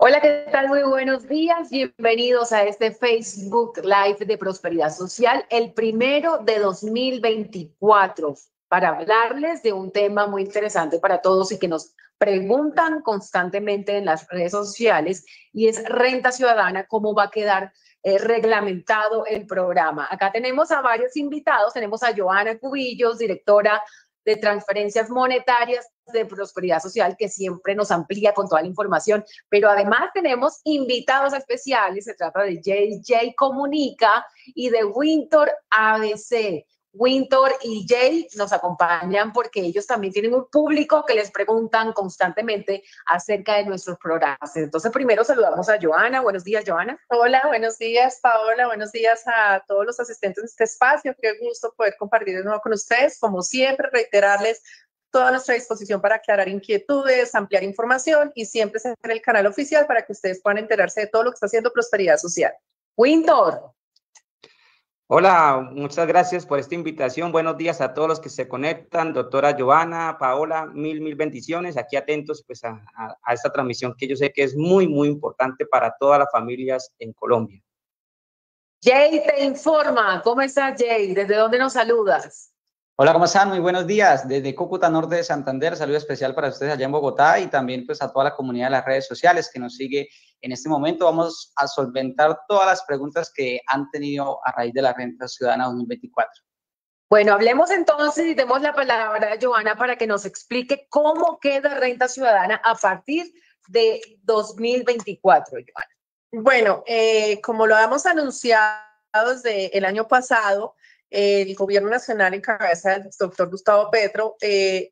Hola, ¿qué tal? Muy buenos días. Bienvenidos a este Facebook Live de Prosperidad Social, el primero de 2024, para hablarles de un tema muy interesante para todos y que nos preguntan constantemente en las redes sociales, y es renta ciudadana, cómo va a quedar reglamentado el programa. Acá tenemos a varios invitados, tenemos a Joana Cubillos, directora de transferencias monetarias de Prosperidad Social, que siempre nos amplía con toda la información, pero además tenemos invitados especiales. Se trata de JJ Comunica y de Wintor ABC. Wintor y Jay nos acompañan porque ellos también tienen un público que les preguntan constantemente acerca de nuestros programas. Entonces, primero saludamos a Joana. Buenos días, Joana. Hola, buenos días, Paola. Buenos días a todos los asistentes de este espacio. Qué gusto poder compartir de nuevo con ustedes. Como siempre, reiterarles toda nuestra disposición para aclarar inquietudes, ampliar información y siempre ser el canal oficial para que ustedes puedan enterarse de todo lo que está haciendo Prosperidad Social. Wintor. Hola, muchas gracias por esta invitación. Buenos días a todos los que se conectan. Doctora Joana, Paola, mil bendiciones. Aquí atentos pues a esta transmisión que yo sé que es muy importante para todas las familias en Colombia. Jay te informa. ¿Cómo estás, Jay? ¿Desde dónde nos saludas? Hola, ¿cómo están? Muy buenos días. Desde Cúcuta Norte de Santander, saludo especial para ustedes allá en Bogotá y también pues a toda la comunidad de las redes sociales que nos sigue en este momento. Vamos a solventar todas las preguntas que han tenido a raíz de la Renta Ciudadana 2024. Bueno, hablemos entonces y demos la palabra a Joana para que nos explique cómo queda Renta Ciudadana a partir de 2024, Joana. Bueno, como lo habíamos anunciado desde el año pasado, el gobierno nacional en cabeza del doctor Gustavo Petro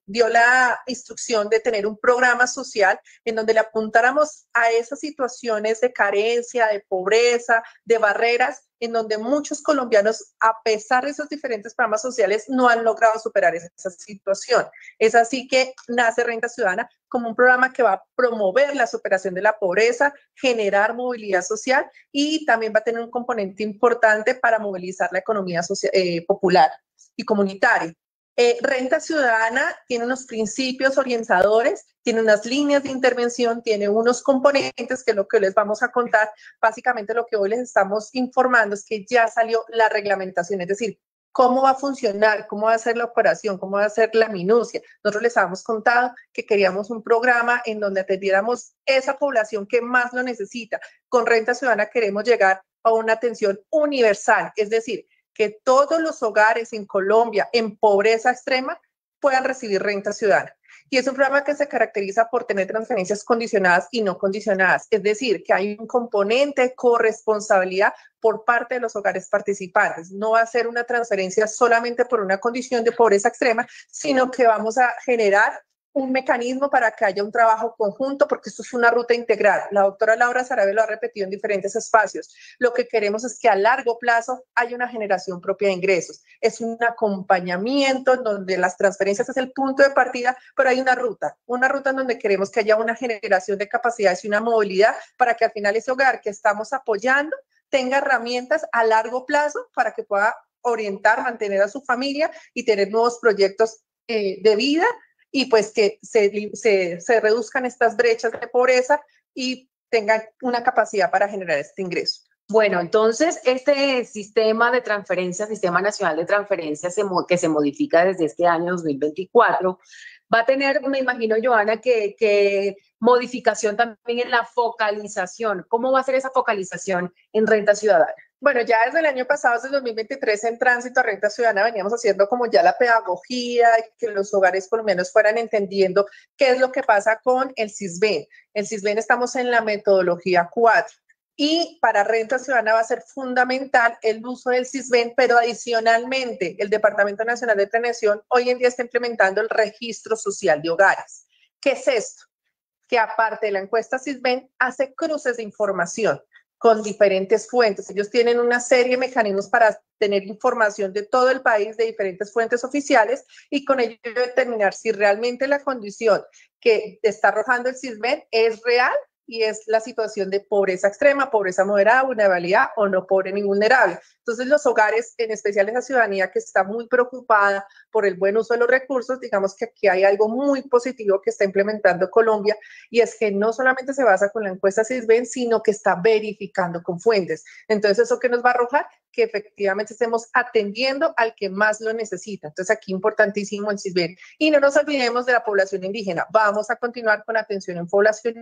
dio la instrucción de tener un programa social en donde le apuntáramos a esas situaciones de carencia, de pobreza, de barreras, en donde muchos colombianos, a pesar de esos diferentes programas sociales, no han logrado superar esa situación. Es así que nace Renta Ciudadana como un programa que va a promover la superación de la pobreza, generar movilidad social y también va a tener un componente importante para movilizar la economía social, popular y comunitaria. Renta Ciudadana tiene unos principios orientadores, tiene unas líneas de intervención, tiene unos componentes que es lo que les vamos a contar. Básicamente lo que hoy les estamos informando es que ya salió la reglamentación, es decir, cómo va a funcionar, cómo va a ser la operación, cómo va a ser la minucia. Nosotros les habíamos contado que queríamos un programa en donde atendiéramos esa población que más lo necesita. Con Renta Ciudadana queremos llegar a una atención universal, es decir, que todos los hogares en Colombia en pobreza extrema puedan recibir Renta Ciudadana. Y es un programa que se caracteriza por tener transferencias condicionadas y no condicionadas, es decir, que hay un componente de corresponsabilidad por parte de los hogares participantes. No va a ser una transferencia solamente por una condición de pobreza extrema, sino que vamos a generar un mecanismo para que haya un trabajo conjunto, porque esto es una ruta integral. La doctora Laura Sarabia lo ha repetido en diferentes espacios. Lo que queremos es que a largo plazo haya una generación propia de ingresos. Es un acompañamiento en donde las transferencias es el punto de partida, pero hay una ruta en donde queremos que haya una generación de capacidades y una movilidad para que al final ese hogar que estamos apoyando tenga herramientas a largo plazo para que pueda orientar, mantener a su familia y tener nuevos proyectos de vida, y pues que se reduzcan estas brechas de pobreza y tengan una capacidad para generar este ingreso. Bueno, entonces este sistema de transferencias, Sistema Nacional de Transferencias, que se modifica desde este año 2024, va a tener, me imagino, Joana, que modificación también en la focalización. ¿Cómo va a ser esa focalización en Renta Ciudadana? Bueno, ya desde el año pasado, desde el 2023, en Tránsito a Renta Ciudadana, veníamos haciendo como ya la pedagogía, que los hogares colombianos fueran entendiendo qué es lo que pasa con el Sisbén. El Sisbén estamos en la metodología 4. Y para Renta Ciudadana va a ser fundamental el uso del Sisbén, pero adicionalmente el Departamento Nacional de Planeación hoy en día está implementando el Registro Social de Hogares. ¿Qué es esto? Que aparte de la encuesta Sisbén, hace cruces de información con diferentes fuentes. Ellos tienen una serie de mecanismos para tener información de todo el país, de diferentes fuentes oficiales, y con ello determinar si realmente la condición que está arrojando el Sisbén es real y es la situación de pobreza extrema, pobreza moderada, vulnerabilidad o no pobre ni vulnerable. Entonces los hogares, en especial esa ciudadanía que está muy preocupada por el buen uso de los recursos, digamos que aquí hay algo muy positivo que está implementando Colombia, y es que no solamente se basa con la encuesta Sisbén, sino que está verificando con fuentes. Entonces, ¿eso qué nos va a arrojar? Que efectivamente estemos atendiendo al que más lo necesita. Entonces, aquí importantísimo el Sisbén. Y no nos olvidemos de la población indígena. Vamos a continuar con atención en población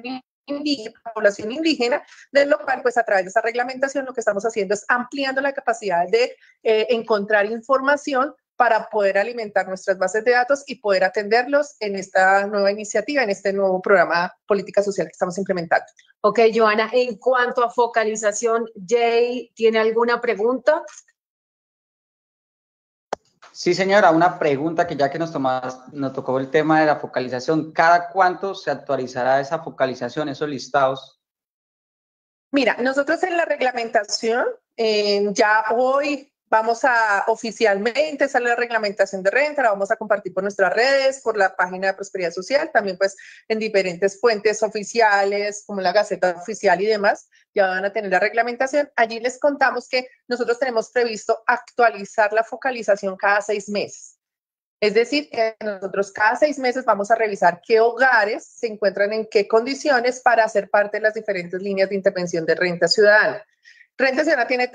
indígena, de lo cual, pues a través de esa reglamentación, lo que estamos haciendo es ampliando la capacidad de encontrar información para poder alimentar nuestras bases de datos y poder atenderlos en esta nueva iniciativa, en este nuevo programa política social que estamos implementando. Ok, Joana, en cuanto a focalización, Jay, ¿tiene alguna pregunta? Sí, señora, una pregunta que ya que nos tocó el tema de la focalización, ¿cada cuánto se actualizará esa focalización, esos listados? Mira, nosotros en la reglamentación, ya hoy vamos a oficialmente sale la reglamentación de renta, la vamos a compartir por nuestras redes, por la página de Prosperidad Social, también pues en diferentes fuentes oficiales como la Gaceta Oficial y demás, ya van a tener la reglamentación. Allí les contamos que nosotros tenemos previsto actualizar la focalización cada 6 meses. Es decir, que nosotros cada 6 meses vamos a revisar qué hogares se encuentran en qué condiciones para hacer parte de las diferentes líneas de intervención de renta ciudadana. Renta Ciudadana tiene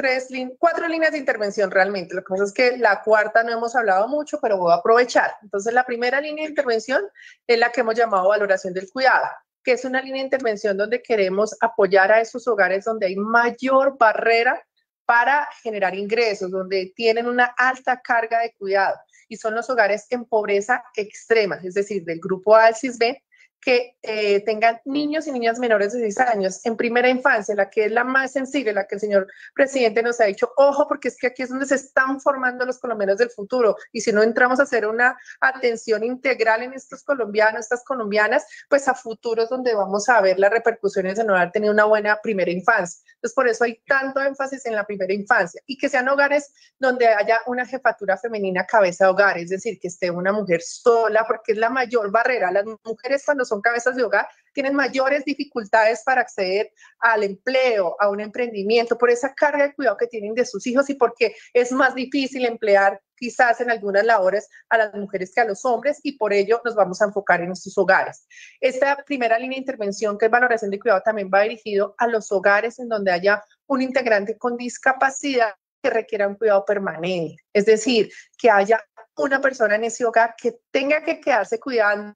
4 líneas de intervención realmente. Lo que pasa es que la cuarta no hemos hablado mucho, pero voy a aprovechar. Entonces, la primera línea de intervención es la que hemos llamado valoración del cuidado, que es una línea de intervención donde queremos apoyar a esos hogares donde hay mayor barrera para generar ingresos, donde tienen una alta carga de cuidado, y son los hogares en pobreza extrema, es decir, del grupo A del Sisbén, que tengan niños y niñas menores de 6 años en primera infancia, la que es la más sensible, la que el señor presidente nos ha dicho, ojo, porque es que aquí es donde se están formando los colombianos del futuro, y si no entramos a hacer una atención integral en estos colombianos, estas colombianas, pues a futuros donde vamos a ver las repercusiones de no haber tenido una buena primera infancia. Entonces, por eso hay tanto énfasis en la primera infancia, y que sean hogares donde haya una jefatura femenina cabeza de hogar, es decir, que esté una mujer sola, porque es la mayor barrera. Las mujeres cuando son cabezas de hogar tienen mayores dificultades para acceder al empleo, a un emprendimiento, por esa carga de cuidado que tienen de sus hijos y porque es más difícil emplear quizás en algunas labores a las mujeres que a los hombres, y por ello nos vamos a enfocar en estos hogares. Esta primera línea de intervención, que es valoración de cuidado, también va dirigido a los hogares en donde haya un integrante con discapacidad que requiera un cuidado permanente, es decir, que haya una persona en ese hogar que tenga que quedarse cuidando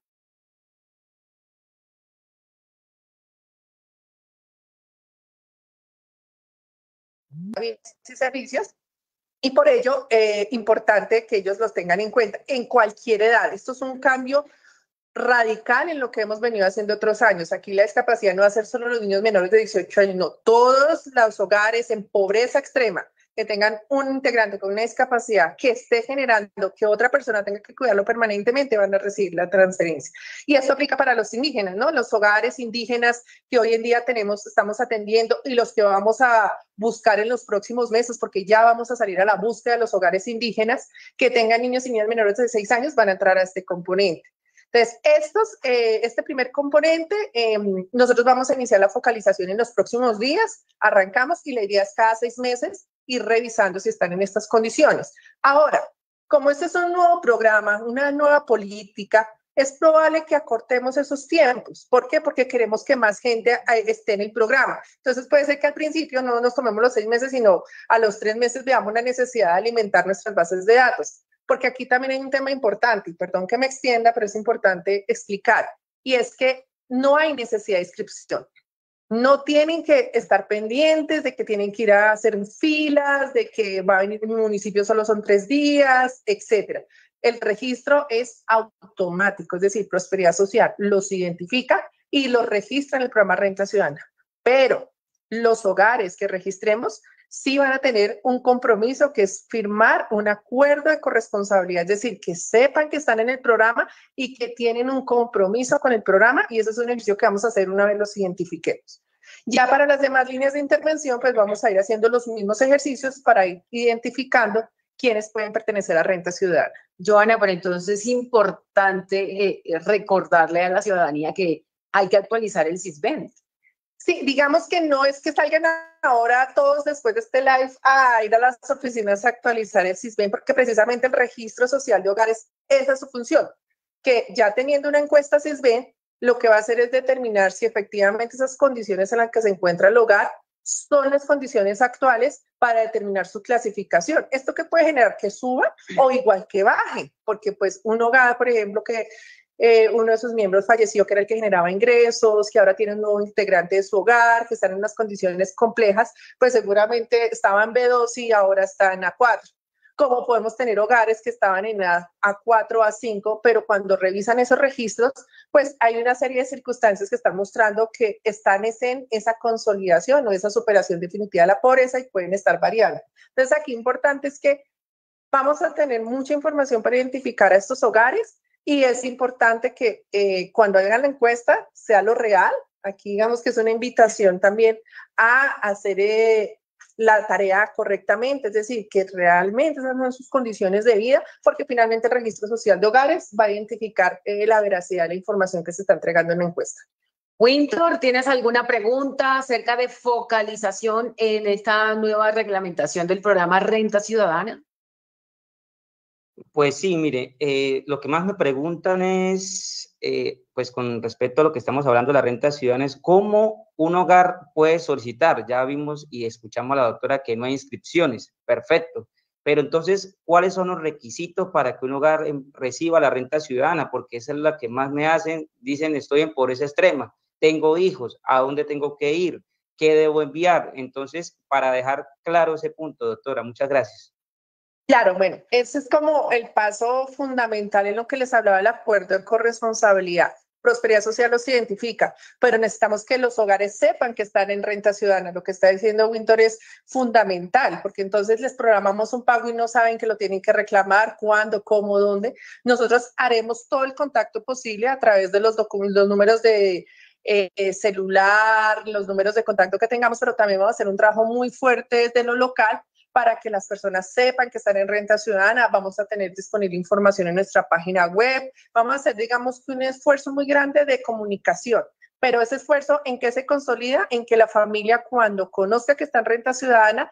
y servicios, y por ello importante que ellos los tengan en cuenta en cualquier edad. Esto es un cambio radical en lo que hemos venido haciendo otros años. Aquí la discapacidad no va a ser solo los niños menores de 18 años, no, todos los hogares en pobreza extrema que tengan un integrante con una discapacidad que esté generando que otra persona tenga que cuidarlo permanentemente van a recibir la transferencia. Y esto aplica para los indígenas, ¿no? Los hogares indígenas que hoy en día estamos atendiendo, y los que vamos a buscar en los próximos meses, porque ya vamos a salir a la búsqueda de los hogares indígenas que tengan niños y niñas menores de 6 años, van a entrar a este componente. Entonces, este primer componente, nosotros vamos a iniciar la focalización en los próximos días, arrancamos, y la idea es cada 6 meses ir revisando si están en estas condiciones. Ahora, como este es un nuevo programa, una nueva política, es probable que acortemos esos tiempos. ¿Por qué? Porque queremos que más gente esté en el programa. Entonces, puede ser que al principio no nos tomemos los 6 meses, sino a los 3 meses veamos la necesidad de alimentar nuestras bases de datos. Porque aquí también hay un tema importante, y perdón que me extienda, pero es importante explicar, y es que no hay necesidad de inscripción. No tienen que estar pendientes de que tienen que ir a hacer filas, de que va a venir un municipio solo son 3 días, etcétera. El registro es automático, es decir, Prosperidad Social los identifica y los registra en el programa Renta Ciudadana. Pero los hogares que registremos sí van a tener un compromiso, que es firmar un acuerdo de corresponsabilidad, es decir, que sepan que están en el programa y que tienen un compromiso con el programa, y eso es un ejercicio que vamos a hacer una vez los identifiquemos. Ya para las demás líneas de intervención, pues vamos a ir haciendo los mismos ejercicios para ir identificando quiénes pueden pertenecer a Renta Ciudadana. Joana, pero entonces es importante recordarle a la ciudadanía que hay que actualizar el Sisbén. Sí, digamos que no es que salgan ahora todos después de este live a ir a las oficinas a actualizar el SISBEN, porque precisamente el registro social de hogares, esa es su función, que ya teniendo una encuesta SISBEN, lo que va a hacer es determinar si efectivamente esas condiciones en las que se encuentra el hogar son las condiciones actuales para determinar su clasificación. Esto que puede generar que suba o igual que baje, porque pues un hogar, por ejemplo, que uno de sus miembros falleció, que era el que generaba ingresos, que ahora tiene un nuevo integrante de su hogar, que están en unas condiciones complejas, pues seguramente estaba en B2 y ahora está en A4. Como podemos tener hogares que estaban en A4, A5, pero cuando revisan esos registros, pues hay una serie de circunstancias que están mostrando que están en esa consolidación o esa superación definitiva de la pobreza y pueden estar variando. Entonces aquí importante es que vamos a tener mucha información para identificar a estos hogares y es importante que cuando hagan la encuesta sea lo real. Aquí digamos que es una invitación también a hacer la tarea correctamente, es decir, que realmente esas son sus condiciones de vida, porque finalmente el registro social de hogares va a identificar la veracidad de la información que se está entregando en la encuesta. Winter, ¿tienes alguna pregunta acerca de focalización en esta nueva reglamentación del programa Renta Ciudadana? Pues sí, mire, lo que más me preguntan es, pues con respecto a lo que estamos hablando de la renta ciudadana, es cómo un hogar puede solicitar. Ya vimos y escuchamos a la doctora que no hay inscripciones, perfecto. Pero entonces, ¿cuáles son los requisitos para que un hogar reciba la renta ciudadana? Porque esa es la que más me hacen, dicen, estoy en pobreza extrema, tengo hijos, ¿a dónde tengo que ir? ¿Qué debo enviar? Entonces, para dejar claro ese punto, doctora, muchas gracias. Claro, bueno, ese es como el paso fundamental en lo que les hablaba del acuerdo de corresponsabilidad. Prosperidad Social los identifica, pero necesitamos que los hogares sepan que están en renta ciudadana. Lo que está diciendo Winter es fundamental, porque entonces les programamos un pago y no saben que lo tienen que reclamar, cuándo, cómo, dónde. Nosotros haremos todo el contacto posible a través de los números de celular, los números de contacto que tengamos, pero también vamos a hacer un trabajo muy fuerte desde lo local para que las personas sepan que están en renta ciudadana. Vamos a tener disponible información en nuestra página web. Vamos a hacer, digamos, un esfuerzo muy grande de comunicación. Pero ese esfuerzo, ¿en qué se consolida? En que la familia, cuando conozca que está en renta ciudadana,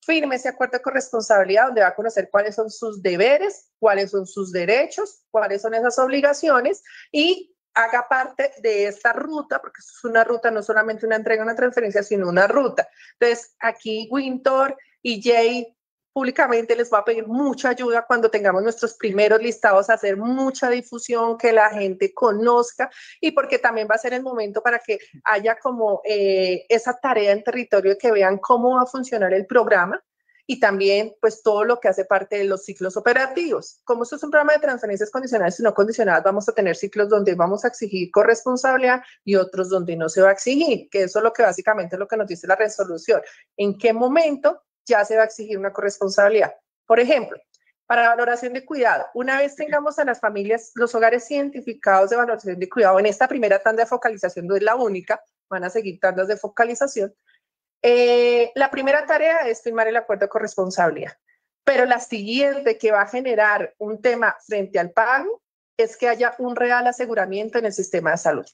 firme ese acuerdo de corresponsabilidad donde va a conocer cuáles son sus deberes, cuáles son sus derechos, cuáles son esas obligaciones y haga parte de esta ruta, porque es una ruta, no solamente una entrega, una transferencia, sino una ruta. Entonces, aquí Winter y Jay públicamente les va a pedir mucha ayuda cuando tengamos nuestros primeros listados, hacer mucha difusión, que la gente conozca y porque también va a ser el momento para que haya como esa tarea en territorio que vean cómo va a funcionar el programa y también pues todo lo que hace parte de los ciclos operativos. Como esto es un programa de transferencias condicionales y no condicionadas, vamos a tener ciclos donde vamos a exigir corresponsabilidad y otros donde no se va a exigir, que eso es lo que básicamente es lo que nos dice la resolución. ¿En qué momento ya se va a exigir una corresponsabilidad? Por ejemplo, para valoración de cuidado, una vez tengamos a las familias, los hogares identificados de valoración de cuidado, en esta primera tanda de focalización no es la única, van a seguir tandas de focalización. La primera tarea es firmar el acuerdo de corresponsabilidad, pero la siguiente que va a generar un tema frente al pago es que haya un real aseguramiento en el sistema de salud.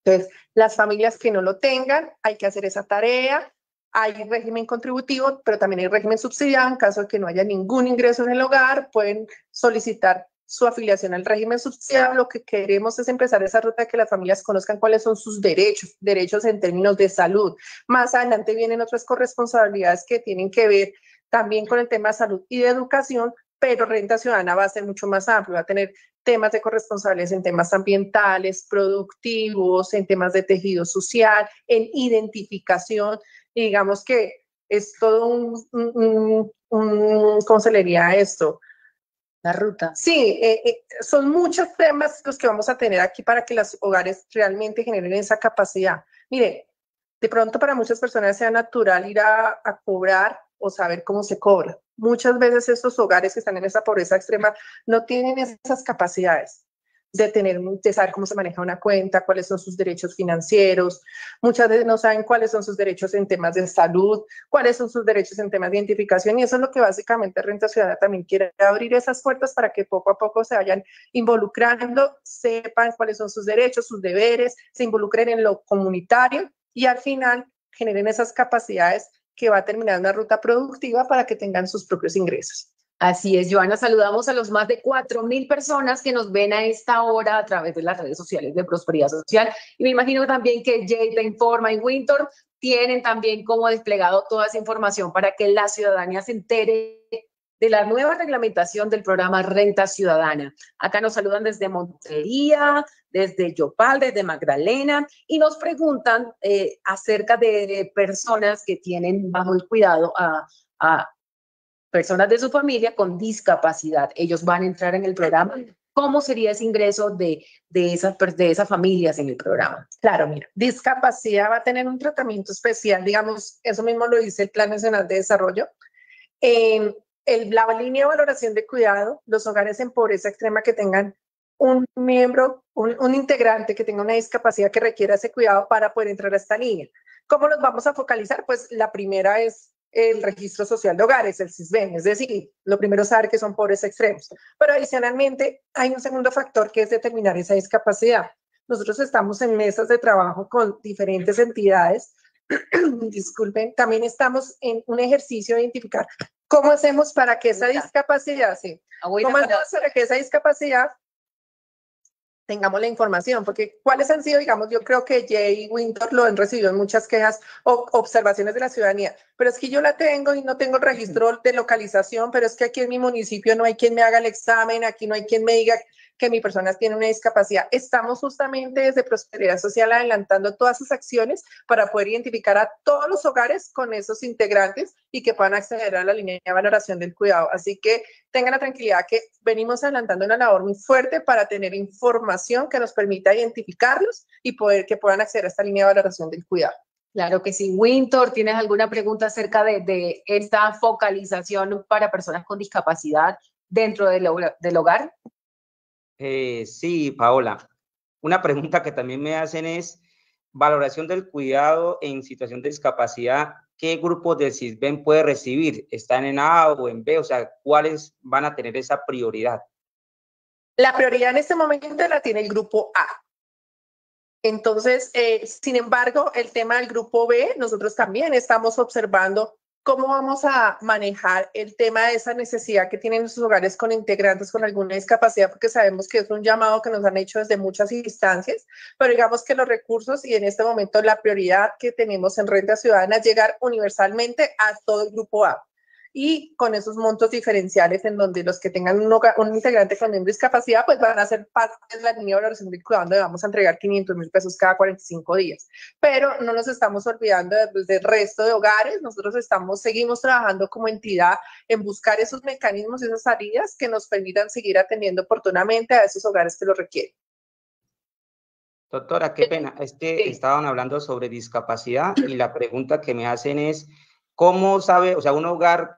Entonces, las familias que no lo tengan, hay que hacer esa tarea. Hay régimen contributivo, pero también hay régimen subsidiado. En caso de que no haya ningún ingreso en el hogar, pueden solicitar su afiliación al régimen subsidiado. Lo que queremos es empezar esa ruta de que las familias conozcan cuáles son sus derechos en términos de salud. Más adelante vienen otras corresponsabilidades que tienen que ver también con el tema de salud y de educación, pero Renta Ciudadana va a ser mucho más amplio, va a tener temas de corresponsabilidades en temas ambientales, productivos, en temas de tejido social, en identificación. Y digamos que es todo ¿cómo se le diría esto? La ruta. Sí, son muchos temas los que vamos a tener aquí para que los hogares realmente generen esa capacidad. Mire, de pronto para muchas personas sea natural ir a cobrar o saber cómo se cobra. Muchas veces estos hogares que están en esa pobreza extrema no tienen esas capacidades de saber cómo se maneja una cuenta, cuáles son sus derechos financieros. Muchas veces no saben cuáles son sus derechos en temas de salud, cuáles son sus derechos en temas de identificación, y eso es lo que básicamente Renta Ciudadana también quiere, abrir esas puertas para que poco a poco se vayan involucrando, sepan cuáles son sus derechos, sus deberes, se involucren en lo comunitario y al final generen esas capacidades que va a terminar una ruta productiva para que tengan sus propios ingresos. Así es, Joana, saludamos a los más de 4.000 personas que nos ven a esta hora a través de las redes sociales de Prosperidad Social, y me imagino también que Jay te informa y Winter tienen también como desplegado toda esa información para que la ciudadanía se entere de la nueva reglamentación del programa Renta Ciudadana. Acá nos saludan desde Montería, desde Yopal, desde Magdalena, y nos preguntan acerca de personas que tienen bajo el cuidado a personas de su familia con discapacidad. Ellos van a entrar en el programa. ¿Cómo sería ese ingreso de esas familias en el programa? Claro, mira, discapacidad va a tener un tratamiento especial, digamos, eso mismo lo dice el Plan Nacional de Desarrollo. La línea de valoración de cuidado, los hogares en pobreza extrema que tengan un miembro, un integrante que tenga una discapacidad que requiera ese cuidado para poder entrar a esta línea. ¿Cómo los vamos a focalizar? Pues la primera es el registro social de hogares, el SISBEN, es decir, lo primero es saber que son pobres extremos, pero adicionalmente hay un segundo factor que es determinar esa discapacidad. Nosotros estamos en mesas de trabajo con diferentes entidades, disculpen, también estamos en un ejercicio de identificar cómo hacemos para que esa discapacidad, tengamos la información, porque cuáles han sido, digamos, yo creo que Jay y Winter lo han recibido en muchas quejas o observaciones de la ciudadanía, pero es que yo la tengo y no tengo el registro de localización, pero es que aquí en mi municipio no hay quien me haga el examen, aquí no hay quien me diga que mi persona tiene una discapacidad. Estamos justamente desde Prosperidad Social adelantando todas esas acciones para poder identificar a todos los hogares con esos integrantes y que puedan acceder a la línea de valoración del cuidado. Así que tengan la tranquilidad que venimos adelantando una labor muy fuerte para tener información que nos permita identificarlos y que puedan acceder a esta línea de valoración del cuidado. Claro que sí. Winter, ¿tienes alguna pregunta acerca de esta focalización para personas con discapacidad dentro del hogar? Sí, Paola. Una pregunta que también me hacen es, valoración del cuidado en situación de discapacidad, ¿qué grupos del SISBEN puede recibir? ¿Están en A o en B? O sea, ¿cuáles van a tener esa prioridad? La prioridad en este momento la tiene el grupo A. Entonces, sin embargo, el tema del grupo B, nosotros también estamos observando cómo vamos a manejar el tema de esa necesidad que tienen nuestros hogares con integrantes con alguna discapacidad, porque sabemos que es un llamado que nos han hecho desde muchas instancias, pero digamos que los recursos y en este momento la prioridad que tenemos en Renta Ciudadana es llegar universalmente a todo el grupo A. Y con esos montos diferenciales en donde los que tengan un integrante con una discapacidad pues van a ser parte de la línea de valoración del cuidado donde vamos a entregar 500.000 pesos cada 45 días. Pero no nos estamos olvidando del resto de hogares, nosotros seguimos trabajando como entidad en buscar esos mecanismos y esas salidas que nos permitan seguir atendiendo oportunamente a esos hogares que lo requieren. Doctora, qué pena, es que estaban hablando sobre discapacidad y la pregunta que me hacen es, ¿cómo sabe, o sea, un hogar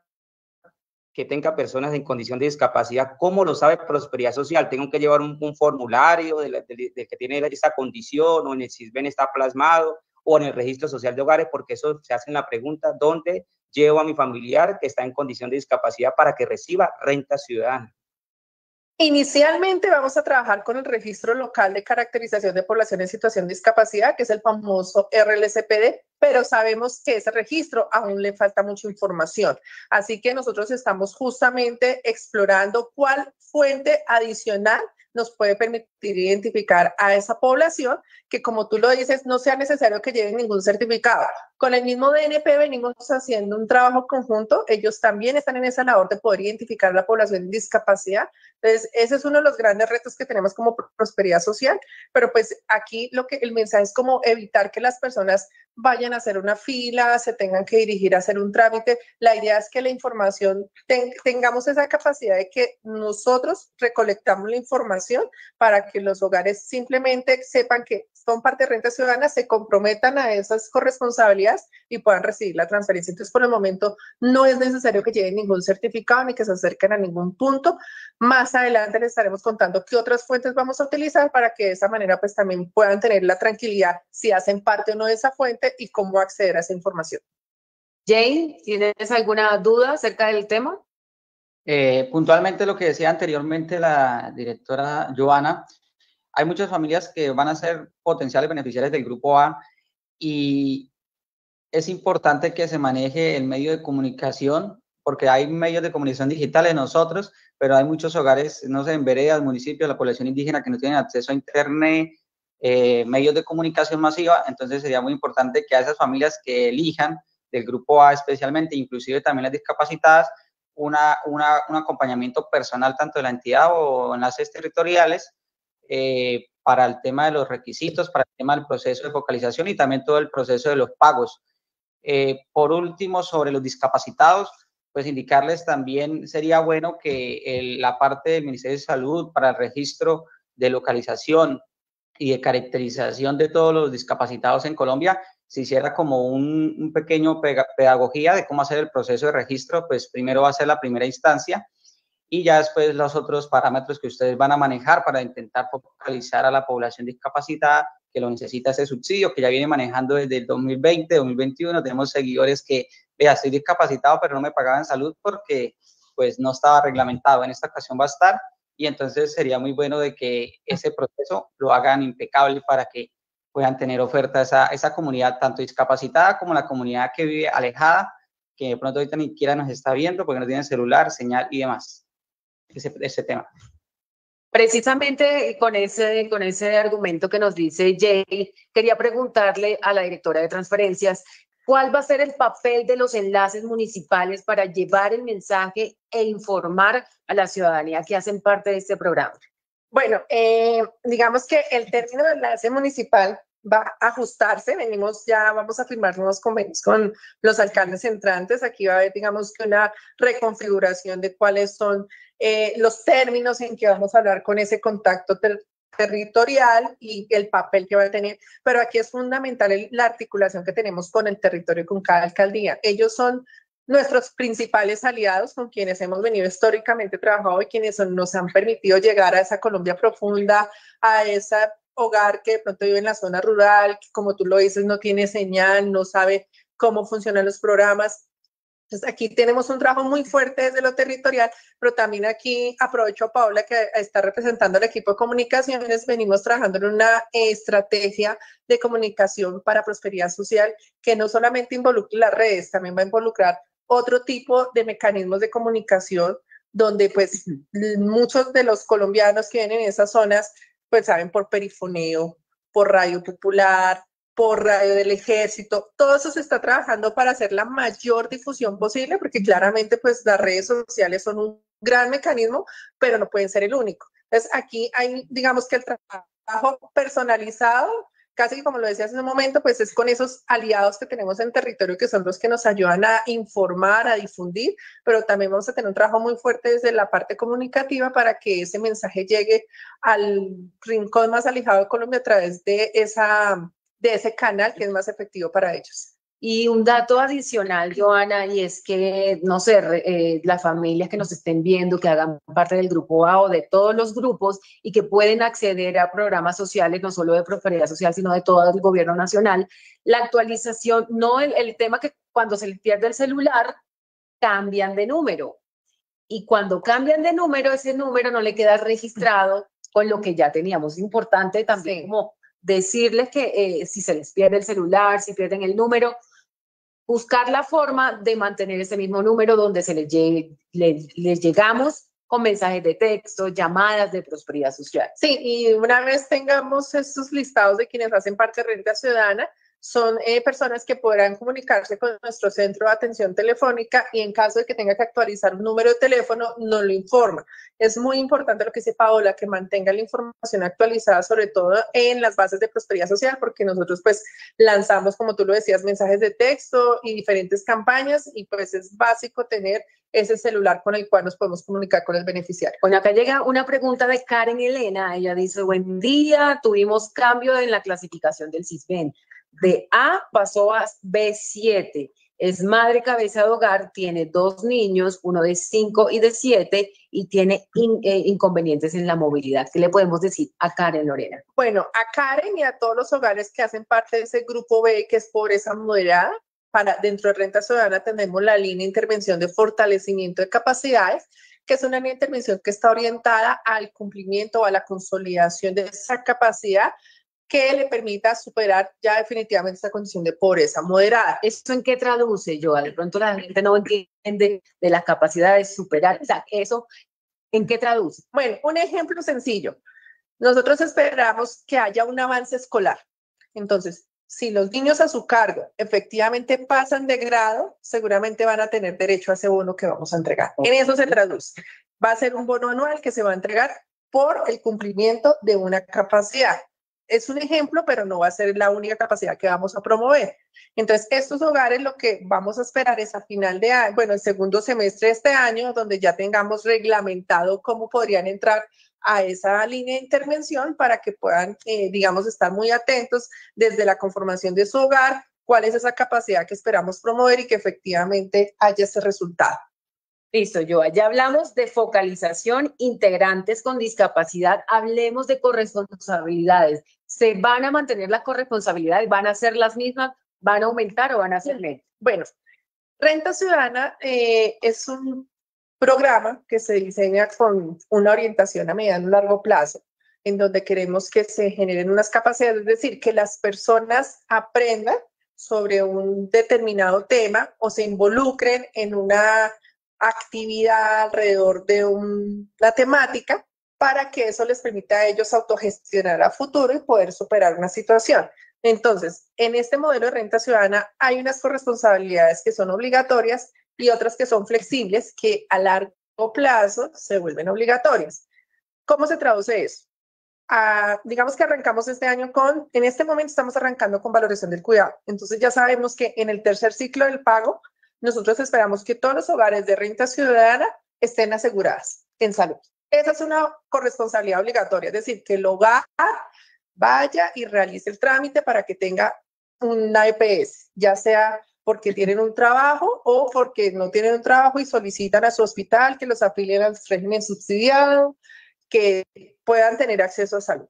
que tenga personas en condición de discapacidad, cómo lo sabe Prosperidad Social? ¿Tengo que llevar un formulario de que tiene esa condición, o en el SISBEN está plasmado, o en el Registro Social de Hogares? Porque eso se hace en la pregunta, ¿dónde llevo a mi familiar que está en condición de discapacidad para que reciba renta ciudadana? Inicialmente vamos a trabajar con el Registro Local de Caracterización de Población en Situación de Discapacidad, que es el famoso RLCPD, pero sabemos que ese registro aún le falta mucha información. Así que nosotros estamos justamente explorando cuál fuente adicional nos puede permitir identificar a esa población que, como tú lo dices, no sea necesario que lleven ningún certificado. Con el mismo DNP venimos haciendo un trabajo conjunto. Ellos también están en esa labor de poder identificar la población en discapacidad. Entonces, ese es uno de los grandes retos que tenemos como Prosperidad Social, pero pues aquí el mensaje es como evitar que las personas vayan a hacer una fila, se tengan que dirigir a hacer un trámite. La idea es que la información, tengamos esa capacidad de que nosotros recolectamos la información para que los hogares simplemente sepan que son parte de Renta Ciudadana, se comprometan a esas corresponsabilidades y puedan recibir la transferencia. Entonces, por el momento, no es necesario que lleven ningún certificado ni que se acerquen a ningún punto. Más adelante les estaremos contando qué otras fuentes vamos a utilizar para que de esa manera pues también puedan tener la tranquilidad si hacen parte o no de esa fuente y cómo acceder a esa información. Jane, ¿tienes alguna duda acerca del tema? Puntualmente lo que decía anteriormente la directora Joana, hay muchas familias que van a ser potenciales beneficiarios del grupo A y es importante que se maneje el medio de comunicación, porque hay medios de comunicación digitales nosotros, pero hay muchos hogares, no sé, en veredas, municipios, la población indígena que no tienen acceso a internet, medios de comunicación masiva. Entonces sería muy importante que a esas familias que elijan del grupo A especialmente, inclusive también las discapacitadas, un acompañamiento personal tanto de la entidad o enlaces territoriales para el tema de los requisitos, para el tema del proceso de focalización y también todo el proceso de los pagos. Por último, sobre los discapacitados, pues indicarles también sería bueno que la parte del Ministerio de Salud para el registro de localización y de caracterización de todos los discapacitados en Colombia se hiciera como un pequeño pedagogía de cómo hacer el proceso de registro. Pues primero va a ser la primera instancia y ya después los otros parámetros que ustedes van a manejar para intentar focalizar a la población discapacitada que lo necesita ese subsidio, que ya viene manejando desde el 2020, 2021. Tenemos seguidores que, vea, estoy discapacitado, pero no me pagaban salud porque pues no estaba reglamentado. En esta ocasión va a estar, y entonces sería muy bueno de que ese proceso lo hagan impecable para que puedan tener oferta esa comunidad, tanto discapacitada como la comunidad que vive alejada, que de pronto ahorita ni siquiera nos está viendo porque no tiene celular, señal y demás. Ese tema. Precisamente con ese argumento que nos dice Jay, quería preguntarle a la directora de transferencias, ¿cuál va a ser el papel de los enlaces municipales para llevar el mensaje e informar a la ciudadanía que hacen parte de este programa? Bueno, digamos que el término de enlace municipal va a ajustarse. Vamos a firmar nuevos convenios con los alcaldes entrantes. Aquí va a haber, digamos, que una reconfiguración de cuáles son los términos en que vamos a hablar con ese contacto territorial y el papel que va a tener. Pero aquí es fundamental la articulación que tenemos con el territorio, con cada alcaldía. Ellos son nuestros principales aliados con quienes hemos venido históricamente trabajando y quienes nos han permitido llegar a esa Colombia profunda, a ese hogar que de pronto vive en la zona rural, que como tú lo dices, no tiene señal, no sabe cómo funcionan los programas. Entonces, aquí tenemos un trabajo muy fuerte desde lo territorial, pero también aquí aprovecho a Paola, que está representando al equipo de comunicaciones. Venimos trabajando en una estrategia de comunicación para prosperidad social que no solamente involucra las redes, también va a involucrar otro tipo de mecanismos de comunicación donde pues muchos de los colombianos que viven en esas zonas pues saben por perifoneo, por radio popular, por radio del ejército. Todo eso se está trabajando para hacer la mayor difusión posible, porque claramente pues las redes sociales son un gran mecanismo, pero no pueden ser el único. Entonces aquí hay, digamos que el trabajo personalizado, casi como lo decía hace un momento, pues es con esos aliados que tenemos en territorio, que son los que nos ayudan a informar, a difundir, pero también vamos a tener un trabajo muy fuerte desde la parte comunicativa para que ese mensaje llegue al rincón más alejado de Colombia a través de ese canal que es más efectivo para ellos. Y un dato adicional, Joana, y es que, no sé, las familias que nos estén viendo, que hagan parte del grupo A o de todos los grupos y que pueden acceder a programas sociales, no solo de prosperidad social, sino de todo el gobierno nacional, la actualización, no el tema que cuando se les pierde el celular, cambian de número. Y cuando cambian de número, ese número no le queda registrado con lo que ya teníamos. Es importante también como decirles que si se les pierde el celular, si pierden el número, buscar la forma de mantener ese mismo número donde se les llegamos con mensajes de texto, llamadas de prosperidad social. Sí, y una vez tengamos estos listados de quienes hacen parte de Renta Ciudadana, son personas que podrán comunicarse con nuestro centro de atención telefónica y en caso de que tenga que actualizar un número de teléfono, nos lo informa. Es muy importante lo que dice Paola, que mantenga la información actualizada, sobre todo en las bases de prosperidad social, porque nosotros pues lanzamos, como tú lo decías, mensajes de texto y diferentes campañas y pues es básico tener ese celular con el cual nos podemos comunicar con el beneficiario. Bueno, acá llega una pregunta de Karen Elena. Ella dice, buen día, tuvimos cambio en la clasificación del CISBEN. De A pasó a B7. Es madre cabeza de hogar, tiene 2 niños, uno de 5 y de 7, y tiene inconvenientes en la movilidad. ¿Qué le podemos decir a Karen, Lorena? Bueno, a Karen y a todos los hogares que hacen parte de ese grupo B, que es pobreza moderada, dentro de Renta Ciudadana tenemos la línea de intervención de fortalecimiento de capacidades, que es una línea de intervención que está orientada al cumplimiento o a la consolidación de esa capacidad que le permita superar ya definitivamente esta condición de pobreza moderada. ¿Eso en qué traduce, Joa? De pronto la gente no entiende de la capacidad de superar, o sea, ¿eso en qué traduce? Bueno, un ejemplo sencillo. Nosotros esperamos que haya un avance escolar. Entonces, si los niños a su cargo efectivamente pasan de grado, seguramente van a tener derecho a ese bono que vamos a entregar. En eso se traduce. Va a ser un bono anual que se va a entregar por el cumplimiento de una capacidad. Es un ejemplo, pero no va a ser la única capacidad que vamos a promover. Entonces, estos hogares lo que vamos a esperar es a final de año, bueno, el segundo semestre de este año, donde ya tengamos reglamentado cómo podrían entrar a esa línea de intervención para que puedan, digamos, estar muy atentos desde la conformación de su hogar, cuál es esa capacidad que esperamos promover y que efectivamente haya ese resultado. Listo, Joa. Ya hablamos de focalización, integrantes con discapacidad, hablemos de corresponsabilidades. ¿Se van a mantener las corresponsabilidades? ¿Van a ser las mismas? ¿Van a aumentar o van a ser menos? Bueno, Renta Ciudadana es un programa que se diseña con una orientación a mediano y largo plazo, en donde queremos que se generen unas capacidades, es decir, que las personas aprendan sobre un determinado tema o se involucren en una actividad alrededor de una temática para que eso les permita a ellos autogestionar a futuro y poder superar una situación. Entonces, en este modelo de renta ciudadana hay unas corresponsabilidades que son obligatorias y otras que son flexibles, que a largo plazo se vuelven obligatorias. ¿Cómo se traduce eso? Digamos que arrancamos este año en este momento estamos arrancando con valorización del cuidado. Entonces ya sabemos que en el tercer ciclo del pago, nosotros esperamos que todos los hogares de renta ciudadana estén asegurados en salud. Esa es una corresponsabilidad obligatoria, es decir, que el hogar vaya y realice el trámite para que tenga una EPS, ya sea porque tienen un trabajo o porque no tienen un trabajo y solicitan a su hospital que los afilien al régimen subsidiado, que puedan tener acceso a salud.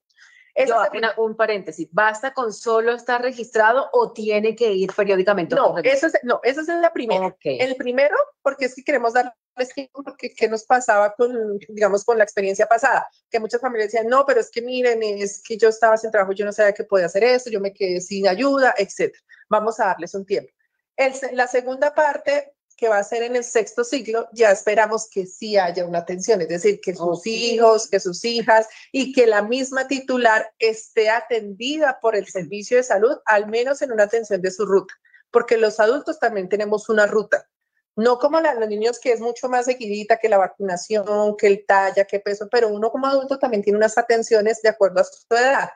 Un paréntesis, ¿basta con solo estar registrado o tiene que ir periódicamente? No, esa es la primera. Okay. El primero, porque es que queremos darles tiempo, porque ¿qué nos pasaba digamos, con la experiencia pasada? Que muchas familias decían, no, pero es que miren, es que yo estaba sin trabajo, yo no sabía que podía hacer esto, yo me quedé sin ayuda, etc. Vamos a darles un tiempo. La segunda parte, que va a ser en el sexto ciclo, ya esperamos que sí haya una atención, es decir, que sus hijos, que sus hijas y que la misma titular esté atendida por el servicio de salud, al menos en una atención de su ruta, porque los adultos también tenemos una ruta, no como los niños que es mucho más seguidita, que la vacunación, que el talla, que peso, pero uno como adulto también tiene unas atenciones de acuerdo a su edad.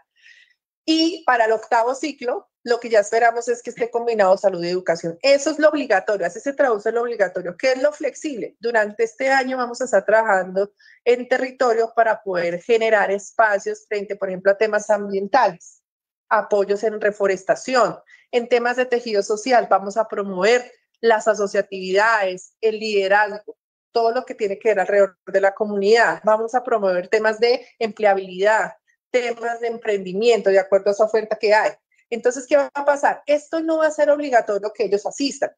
Y para el octavo ciclo, lo que ya esperamos es que esté combinado salud y educación. Eso es lo obligatorio, así se traduce lo obligatorio. ¿Qué es lo flexible? Durante este año vamos a estar trabajando en territorio para poder generar espacios frente, por ejemplo, a temas ambientales, apoyos en reforestación, en temas de tejido social. Vamos a promover las asociatividades, el liderazgo, todo lo que tiene que ver alrededor de la comunidad. Vamos a promover temas de empleabilidad, temas de emprendimiento, de acuerdo a esa oferta que hay. Entonces, ¿qué va a pasar? Esto no va a ser obligatorio que ellos asistan,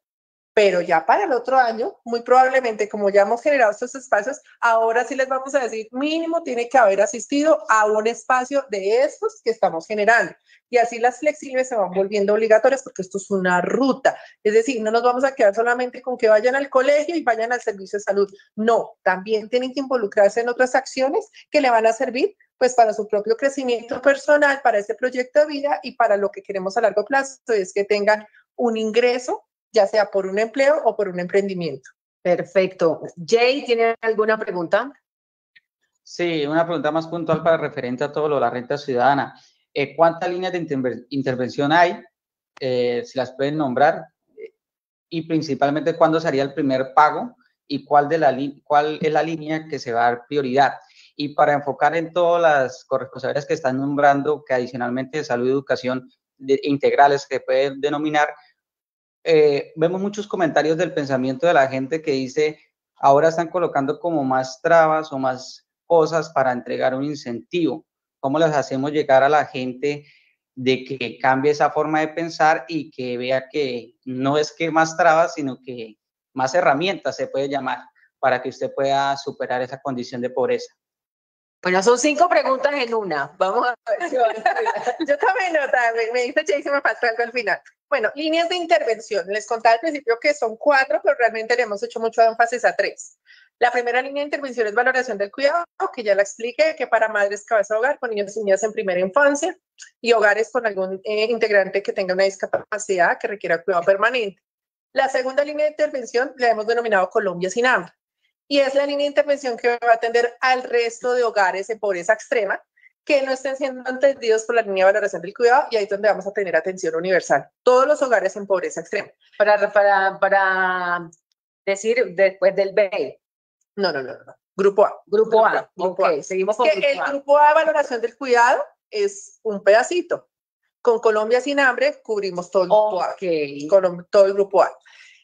pero ya para el otro año, muy probablemente, como ya hemos generado estos espacios, ahora sí les vamos a decir, mínimo tiene que haber asistido a un espacio de estos que estamos generando. Y así las flexibles se van volviendo obligatorias porque esto es una ruta. Es decir, no nos vamos a quedar solamente con que vayan al colegio y vayan al servicio de salud. No, también tienen que involucrarse en otras acciones que le van a servir pues para su propio crecimiento personal, para este proyecto de vida y para lo que queremos a largo plazo, es que tengan un ingreso, ya sea por un empleo o por un emprendimiento. Perfecto. Jay, ¿tiene alguna pregunta? Sí, una pregunta más puntual para referente a todo lo de la renta ciudadana. ¿Cuántas líneas de intervención hay? Si las pueden nombrar. Y principalmente, ¿cuándo sería el primer pago? ¿Y cuál es la línea que se va a dar prioridad? Y para enfocar en todas las corresponsabilidades que están nombrando, que adicionalmente de salud y educación integrales que pueden denominar, vemos muchos comentarios del pensamiento de la gente que dice, ahora están colocando como más trabas o más cosas para entregar un incentivo. ¿Cómo les hacemos llegar a la gente de que cambie esa forma de pensar y que vea que no es que más trabas, sino que más herramientas se puede llamar para que usted pueda superar esa condición de pobreza? Bueno, son 5 preguntas en una. Vamos a ver si van a Yo tomé nota, me dice Jason, me falta algo al final. Bueno, líneas de intervención. Les contaba al principio que son 4, pero realmente le hemos hecho mucho énfasis a 3. La primera línea de intervención es valoración del cuidado, que ya la expliqué, que para madres cabeza de hogar con niños y niñas en primera infancia y hogares con algún integrante que tenga una discapacidad que requiera cuidado permanente. La segunda línea de intervención la hemos denominado Colombia sin hambre. Y es la línea de intervención que va a atender al resto de hogares en pobreza extrema que no estén siendo atendidos por la línea de valoración del cuidado, y ahí es donde vamos a tener atención universal. Todos los hogares en pobreza extrema. Para decir después del B. No. Grupo A. Grupo A. Grupo Ok, A. seguimos con el grupo A, valoración del cuidado, es un pedacito. Con Colombia sin hambre cubrimos todo el grupo A. Con todo el grupo A.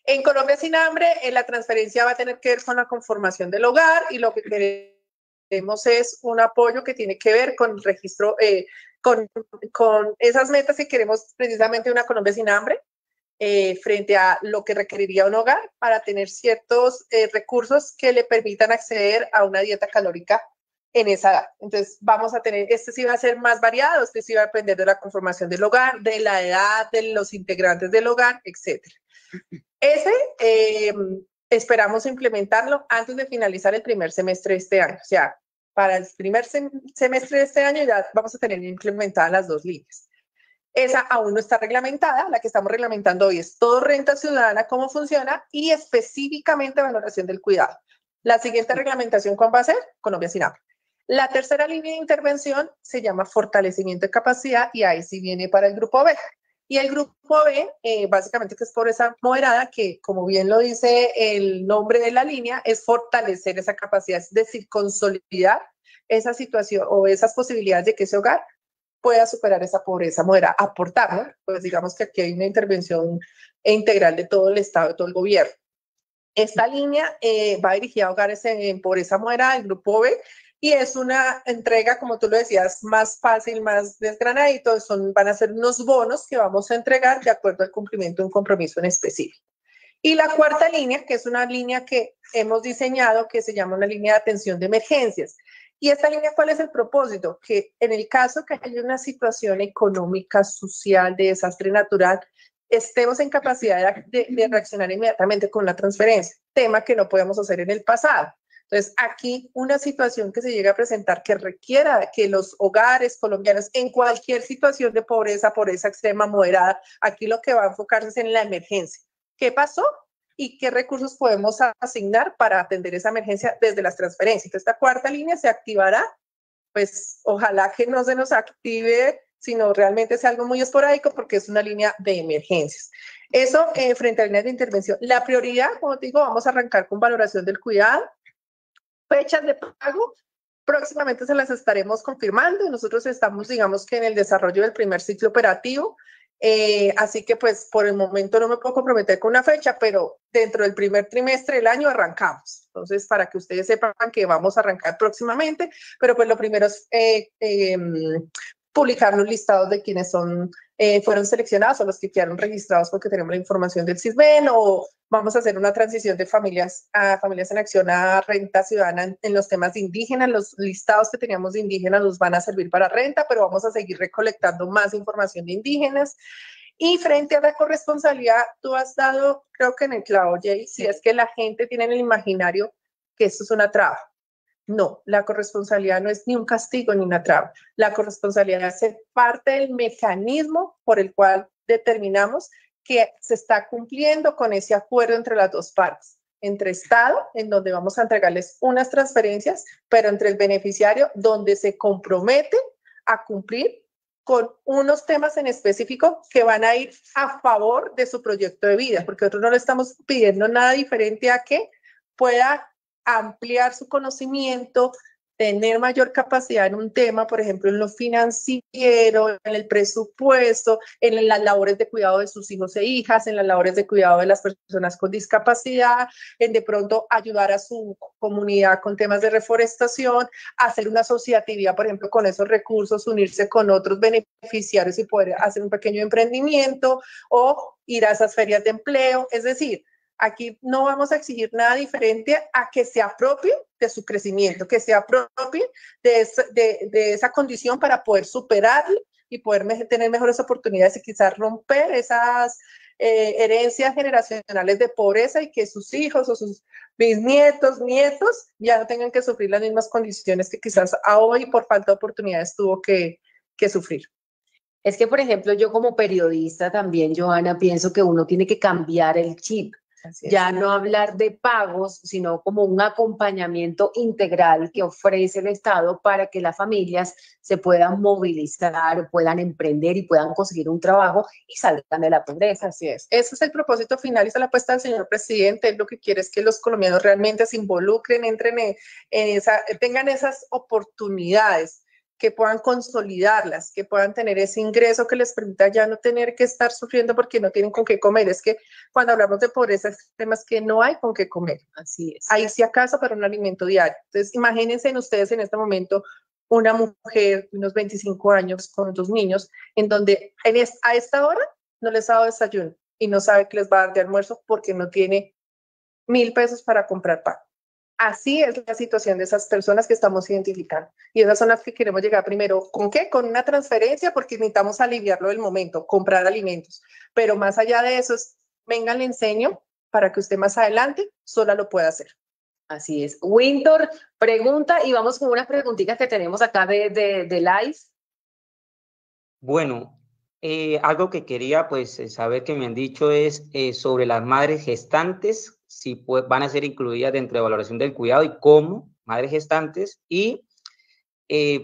En Colombia sin hambre, la transferencia va a tener que ver con la conformación del hogar, y lo que queremos es un apoyo que tiene que ver con el registro, con esas metas que queremos precisamente una Colombia sin hambre, frente a lo que requeriría un hogar para tener ciertos recursos que le permitan acceder a una dieta calórica en esa edad. Entonces vamos a tener, este sí va a ser más variado, este sí va a depender de la conformación del hogar, de la edad, de los integrantes del hogar, etcétera. Esperamos implementarlo antes de finalizar el primer semestre de este año. O sea, para el primer semestre de este año ya vamos a tener implementadas las 2 líneas. Esa aún no está reglamentada. La que estamos reglamentando hoy es todo renta ciudadana, cómo funciona, y específicamente valoración del cuidado. La siguiente reglamentación, ¿cuál va a ser? Colombia sin hambre. La tercera línea de intervención se llama fortalecimiento de capacidad, y ahí sí viene para el grupo B. Y el grupo B, básicamente, que es pobreza moderada, que como bien lo dice el nombre de la línea, es fortalecer esa capacidad, es decir, consolidar esa situación o esas posibilidades de que ese hogar pueda superar esa pobreza moderada, aportar, ¿no? Pues digamos que aquí hay una intervención integral de todo el Estado, de todo el gobierno. Esta línea va dirigida a hogares en pobreza moderada, el grupo B, y es una entrega, como tú lo decías, más fácil, más desgranadito. Van a ser unos bonos que vamos a entregar de acuerdo al cumplimiento de un compromiso en específico. Y la cuarta línea, que es una línea que hemos diseñado, que se llama una línea de atención de emergencias. Y esta línea, ¿cuál es el propósito? Que en el caso que haya una situación económica, social, de desastre natural, estemos en capacidad de reaccionar inmediatamente con la transferencia, tema que no podemos hacer en el pasado. Entonces, aquí una situación que se llega a presentar que requiera que los hogares colombianos, en cualquier situación de pobreza, pobreza extrema, moderada, aquí lo que va a enfocarse es en la emergencia. ¿Qué pasó? ¿Y qué recursos podemos asignar para atender esa emergencia desde las transferencias? Entonces, esta cuarta línea se activará, pues ojalá que no se nos active, sino realmente sea algo muy esporádico, porque es una línea de emergencias. Eso frente a líneas de intervención. La prioridad, como te digo, vamos a arrancar con valoración del cuidado. Fechas de pago, próximamente se las estaremos confirmando. Nosotros estamos, digamos que en el desarrollo del primer ciclo operativo, así que pues por el momento no me puedo comprometer con una fecha, pero dentro del primer trimestre del año arrancamos. Entonces, para que ustedes sepan que vamos a arrancar próximamente, pero pues lo primero es publicar los listados de quienes fueron seleccionados o los que quedaron registrados porque tenemos la información del CISBEN, o vamos a hacer una transición de familias en acción a renta ciudadana en los temas de indígenas. Los listados que teníamos de indígenas nos van a servir para renta, pero vamos a seguir recolectando más información de indígenas. Y frente a la corresponsabilidad, tú has dado, creo que en el clavo, Jay, si es que la gente tiene en el imaginario que esto es una traba. No, la corresponsabilidad no es ni un castigo ni una traba. La corresponsabilidad es parte del mecanismo por el cual determinamos que se está cumpliendo con ese acuerdo entre las 2 partes, entre Estado, en donde vamos a entregarles unas transferencias, pero entre el beneficiario, donde se compromete a cumplir con unos temas en específico que van a ir a favor de su proyecto de vida, porque nosotros no le estamos pidiendo nada diferente a que pueda ampliar su conocimiento, tener mayor capacidad en un tema, por ejemplo, en lo financiero, en el presupuesto, en las labores de cuidado de sus hijos e hijas, en las labores de cuidado de las personas con discapacidad, en de pronto ayudar a su comunidad con temas de reforestación, hacer una asociatividad, por ejemplo, con esos recursos, unirse con otros beneficiarios y poder hacer un pequeño emprendimiento, o ir a esas ferias de empleo. Es decir, Aquí no vamos a exigir nada diferente a que se apropie de su crecimiento, que se apropie de esa condición para poder superarlo y poder tener mejores oportunidades y quizás romper esas herencias generacionales de pobreza y que sus hijos o sus bisnietos, nietos ya no tengan que sufrir las mismas condiciones que quizás a hoy por falta de oportunidades tuvo que sufrir. Es que, por ejemplo, yo como periodista también, Johanna, pienso que uno tiene que cambiar el chip. Ya no hablar de pagos, sino como un acompañamiento integral que ofrece el Estado para que las familias se puedan movilizar, puedan emprender y puedan conseguir un trabajo y salgan de la pobreza. Así es. Ese es el propósito final y esa es la apuesta del señor presidente. Él lo que quiere es que los colombianos realmente se involucren, entren tengan esas oportunidades, que puedan consolidarlas, que puedan tener ese ingreso que les permita ya no tener que estar sufriendo porque no tienen con qué comer. Es que cuando hablamos de pobreza, es temas que no hay con qué comer. Así es. Ahí si acaso para un alimento diario. Entonces, imagínense ustedes en este momento una mujer de unos 25 años con 2 niños, en donde a esta hora no les ha dado desayuno y no sabe qué les va a dar de almuerzo porque no tiene 1,000 pesos para comprar pan. Así es la situación de esas personas que estamos identificando. Y esas son las que queremos llegar primero. ¿Con qué? Con una transferencia, porque necesitamos aliviarlo del momento, comprar alimentos. Pero más allá de eso, venga, le enseño para que usted más adelante sola lo pueda hacer. Así es. Winter pregunta y vamos con unas preguntitas que tenemos acá de live. Bueno, algo que quería pues saber que me han dicho es sobre las madres gestantes, si van a ser incluidas dentro de valoración del cuidado y cómo, madres gestantes, y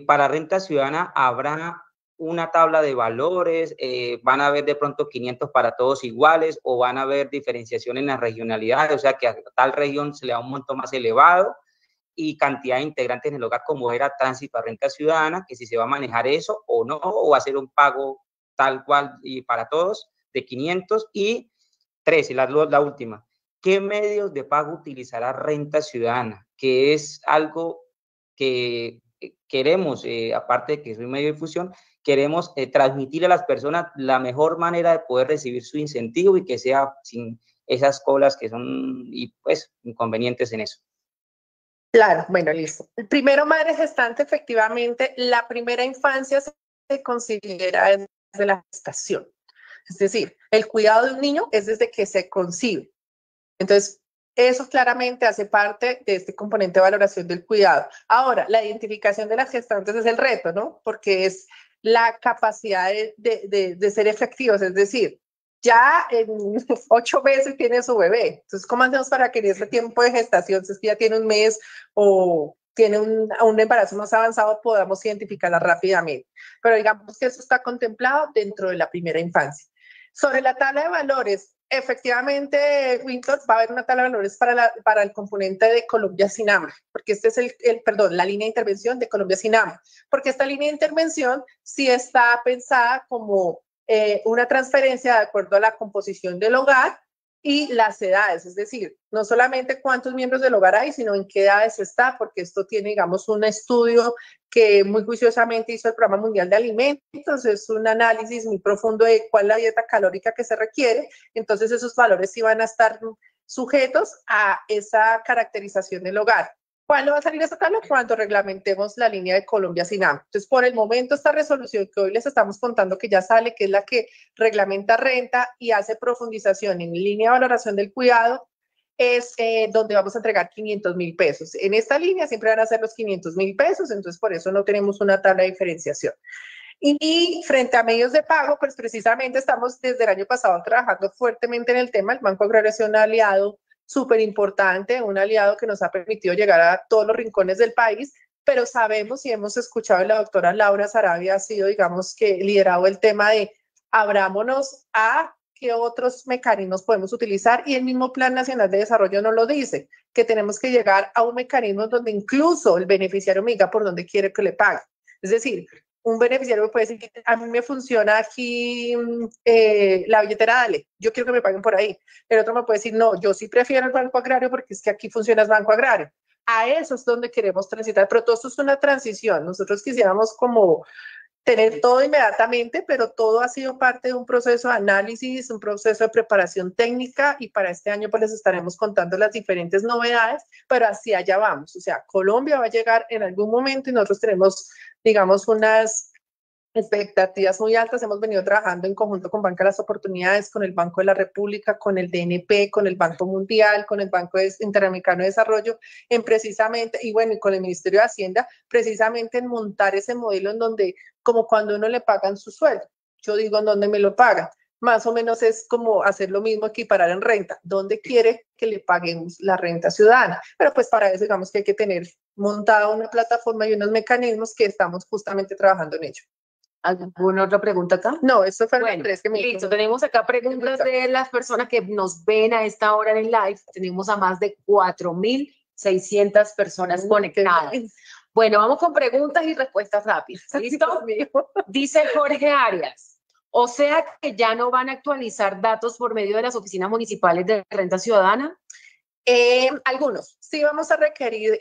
para renta ciudadana habrá una tabla de valores, van a haber de pronto 500 para todos iguales o van a haber diferenciación en las regionalidades, o sea que a tal región se le da un monto más elevado y cantidad de integrantes en el hogar como era tránsito a renta ciudadana, que si se va a manejar eso o no, o va a ser un pago tal cual y para todos de 500. Y 3, la última, ¿qué medios de pago utilizará renta ciudadana? Que es algo que queremos, aparte de que es un medio de difusión, queremos transmitir a las personas la mejor manera de poder recibir su incentivo y que sea sin esas colas que son y pues inconvenientes en eso. Claro, bueno, listo. Primero, madre gestante, efectivamente, la primera infancia se considera desde la gestación. Es decir, el cuidado de un niño es desde que se concibe. Entonces, eso claramente hace parte de este componente de valoración del cuidado. Ahora, la identificación de las gestantes es el reto, ¿no? Porque es la capacidad de ser efectivos, es decir, ya en 8 meses tiene su bebé. Entonces, ¿cómo hacemos para que en ese tiempo de gestación, si es que ya tiene un mes o tiene un embarazo más avanzado, podamos identificarla rápidamente? Pero digamos que eso está contemplado dentro de la primera infancia. Sobre la tabla de valores, efectivamente, Winter, va a haber una tabla de valores para el componente de Colombia Sin Hambre, porque este es la línea de intervención de Colombia Sin Hambre, porque esta línea de intervención sí está pensada como una transferencia de acuerdo a la composición del hogar y las edades, es decir, no solamente cuántos miembros del hogar hay, sino en qué edades está, porque esto tiene, digamos, un estudio que muy juiciosamente hizo el Programa Mundial de Alimentos, es un análisis muy profundo de cuál es la dieta calórica que se requiere, entonces esos valores sí van a estar sujetos a esa caracterización del hogar. ¿Cuándo va a salir esta tabla? Cuando reglamentemos la línea de Colombia Sin Hambre. Entonces, por el momento, esta resolución que hoy les estamos contando que ya sale, que es la que reglamenta renta y hace profundización en línea de valoración del cuidado, es donde vamos a entregar 500,000 pesos. En esta línea siempre van a ser los 500,000 pesos, entonces por eso no tenemos una tabla de diferenciación. Y frente a medios de pago, pues precisamente estamos desde el año pasado trabajando fuertemente en el tema. El Banco Agrario es un aliado súper importante, un aliado que nos ha permitido llegar a todos los rincones del país, pero sabemos y hemos escuchado, la doctora Laura Sarabia ha sido, digamos, que liderado el tema de abrámonos a qué otros mecanismos podemos utilizar, y el mismo Plan Nacional de Desarrollo nos lo dice, que tenemos que llegar a un mecanismo donde incluso el beneficiario me diga por dónde quiere que le pague. Es decir, un beneficiario me puede decir que a mí me funciona aquí la billetera Dale, yo quiero que me paguen por ahí. El otro me puede decir, no, yo sí prefiero el Banco Agrario porque es que aquí funciona el Banco Agrario. A eso es donde queremos transitar, pero todo esto es una transición. Nosotros quisiéramos como tener todo inmediatamente, pero todo ha sido parte de un proceso de análisis, un proceso de preparación técnica, y para este año pues les estaremos contando las diferentes novedades, pero hacia allá vamos. O sea, Colombia va a llegar en algún momento y nosotros tenemos, digamos, unas expectativas muy altas. Hemos venido trabajando en conjunto con Banca de las Oportunidades, con el Banco de la República, con el DNP, con el Banco Mundial, con el Banco Interamericano de Desarrollo, en precisamente, y bueno, y con el Ministerio de Hacienda, precisamente en montar ese modelo en donde, como cuando uno le pagan su sueldo, yo digo, ¿en dónde me lo pagan? Más o menos es como hacer lo mismo, equiparar en renta. ¿Dónde quiere que le paguemos la renta ciudadana? Pero pues para eso digamos que hay que tener montada una plataforma y unos mecanismos que estamos justamente trabajando en ello. ¿Alguna otra pregunta acá? No, eso fueron Bueno, las tres que me listo. Tenemos acá preguntas de las personas que nos ven a esta hora en el live. Tenemos a más de 4.600 personas conectadas. Bueno, vamos con preguntas y respuestas rápidas. ¿Listo? Dice Jorge Arias, o sea que ya no van a actualizar datos por medio de las oficinas municipales de renta ciudadana. Algunos. Sí vamos a requerir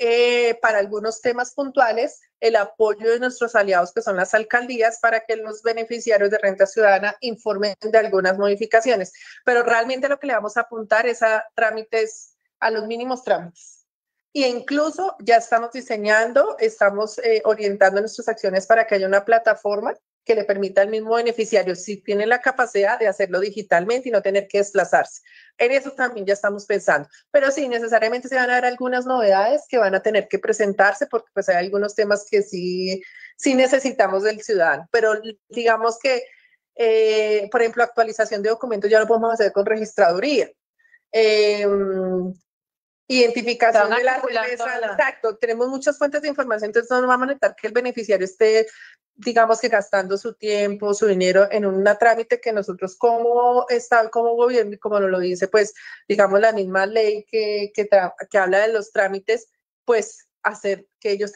para algunos temas puntuales el apoyo de nuestros aliados, que son las alcaldías, para que los beneficiarios de renta ciudadana informen de algunas modificaciones. Pero realmente lo que le vamos a apuntar es a trámites, a los mínimos trámites. Y incluso ya estamos diseñando, estamos orientando nuestras acciones para que haya una plataforma que le permita al mismo beneficiario, si tiene la capacidad, de hacerlo digitalmente y no tener que desplazarse. En eso también ya estamos pensando. Pero sí, necesariamente se van a dar algunas novedades que van a tener que presentarse, porque pues hay algunos temas que sí necesitamos del ciudadano. Pero digamos que, por ejemplo, actualización de documentos ya lo podemos hacer con registraduría. Identificación de la remesa, exacto, tenemos muchas fuentes de información, entonces no vamos a notar que el beneficiario esté, digamos, que gastando su tiempo, su dinero en un trámite que nosotros como Estado, como gobierno, y como nos lo dice, pues, digamos, la misma ley que habla de los trámites, pues, hacer que ellos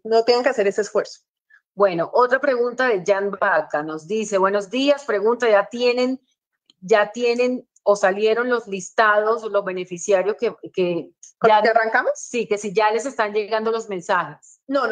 no tengan que hacer ese esfuerzo. Bueno, otra pregunta de Jan Vaca nos dice, buenos días, pregunta, ¿ya tienen o salieron los listados, los beneficiarios que ya arrancamos? Sí, que si ya les están llegando los mensajes. No,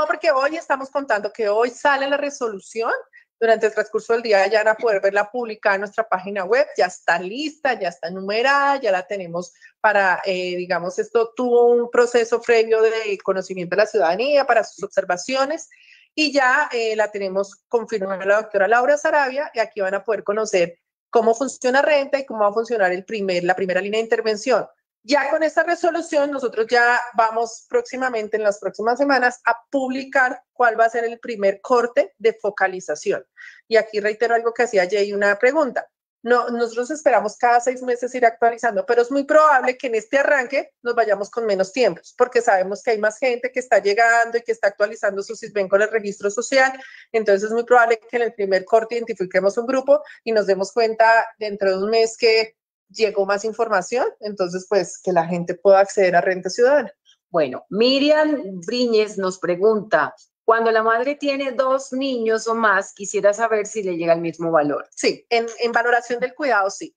porque hoy estamos contando que hoy sale la resolución. Durante el transcurso del día ya van a poder verla publicada en nuestra página web, ya está lista, ya está numerada, ya la tenemos para, digamos, esto tuvo un proceso previo de conocimiento de la ciudadanía para sus observaciones, y ya la tenemos confirmada la doctora Laura Sarabia, y aquí van a poder conocer cómo funciona renta y cómo va a funcionar la primera línea de intervención. Ya con esta resolución, nosotros ya vamos próximamente, en las próximas semanas, a publicar cuál va a ser el primer corte de focalización. Y aquí reitero algo que hacía Jay, una pregunta. No, nosotros esperamos cada 6 meses ir actualizando, pero es muy probable que en este arranque nos vayamos con menos tiempos, porque sabemos que hay más gente que está llegando y que está actualizando su SISBEN con el registro social. Entonces es muy probable que en el primer corte identifiquemos un grupo y nos demos cuenta dentro de un mes que llegó más información, entonces pues que la gente pueda acceder a renta ciudadana. Bueno, Miriam Briñez nos pregunta, cuando la madre tiene 2 niños o más, quisiera saber si le llega el mismo valor. Sí, en valoración del cuidado, sí.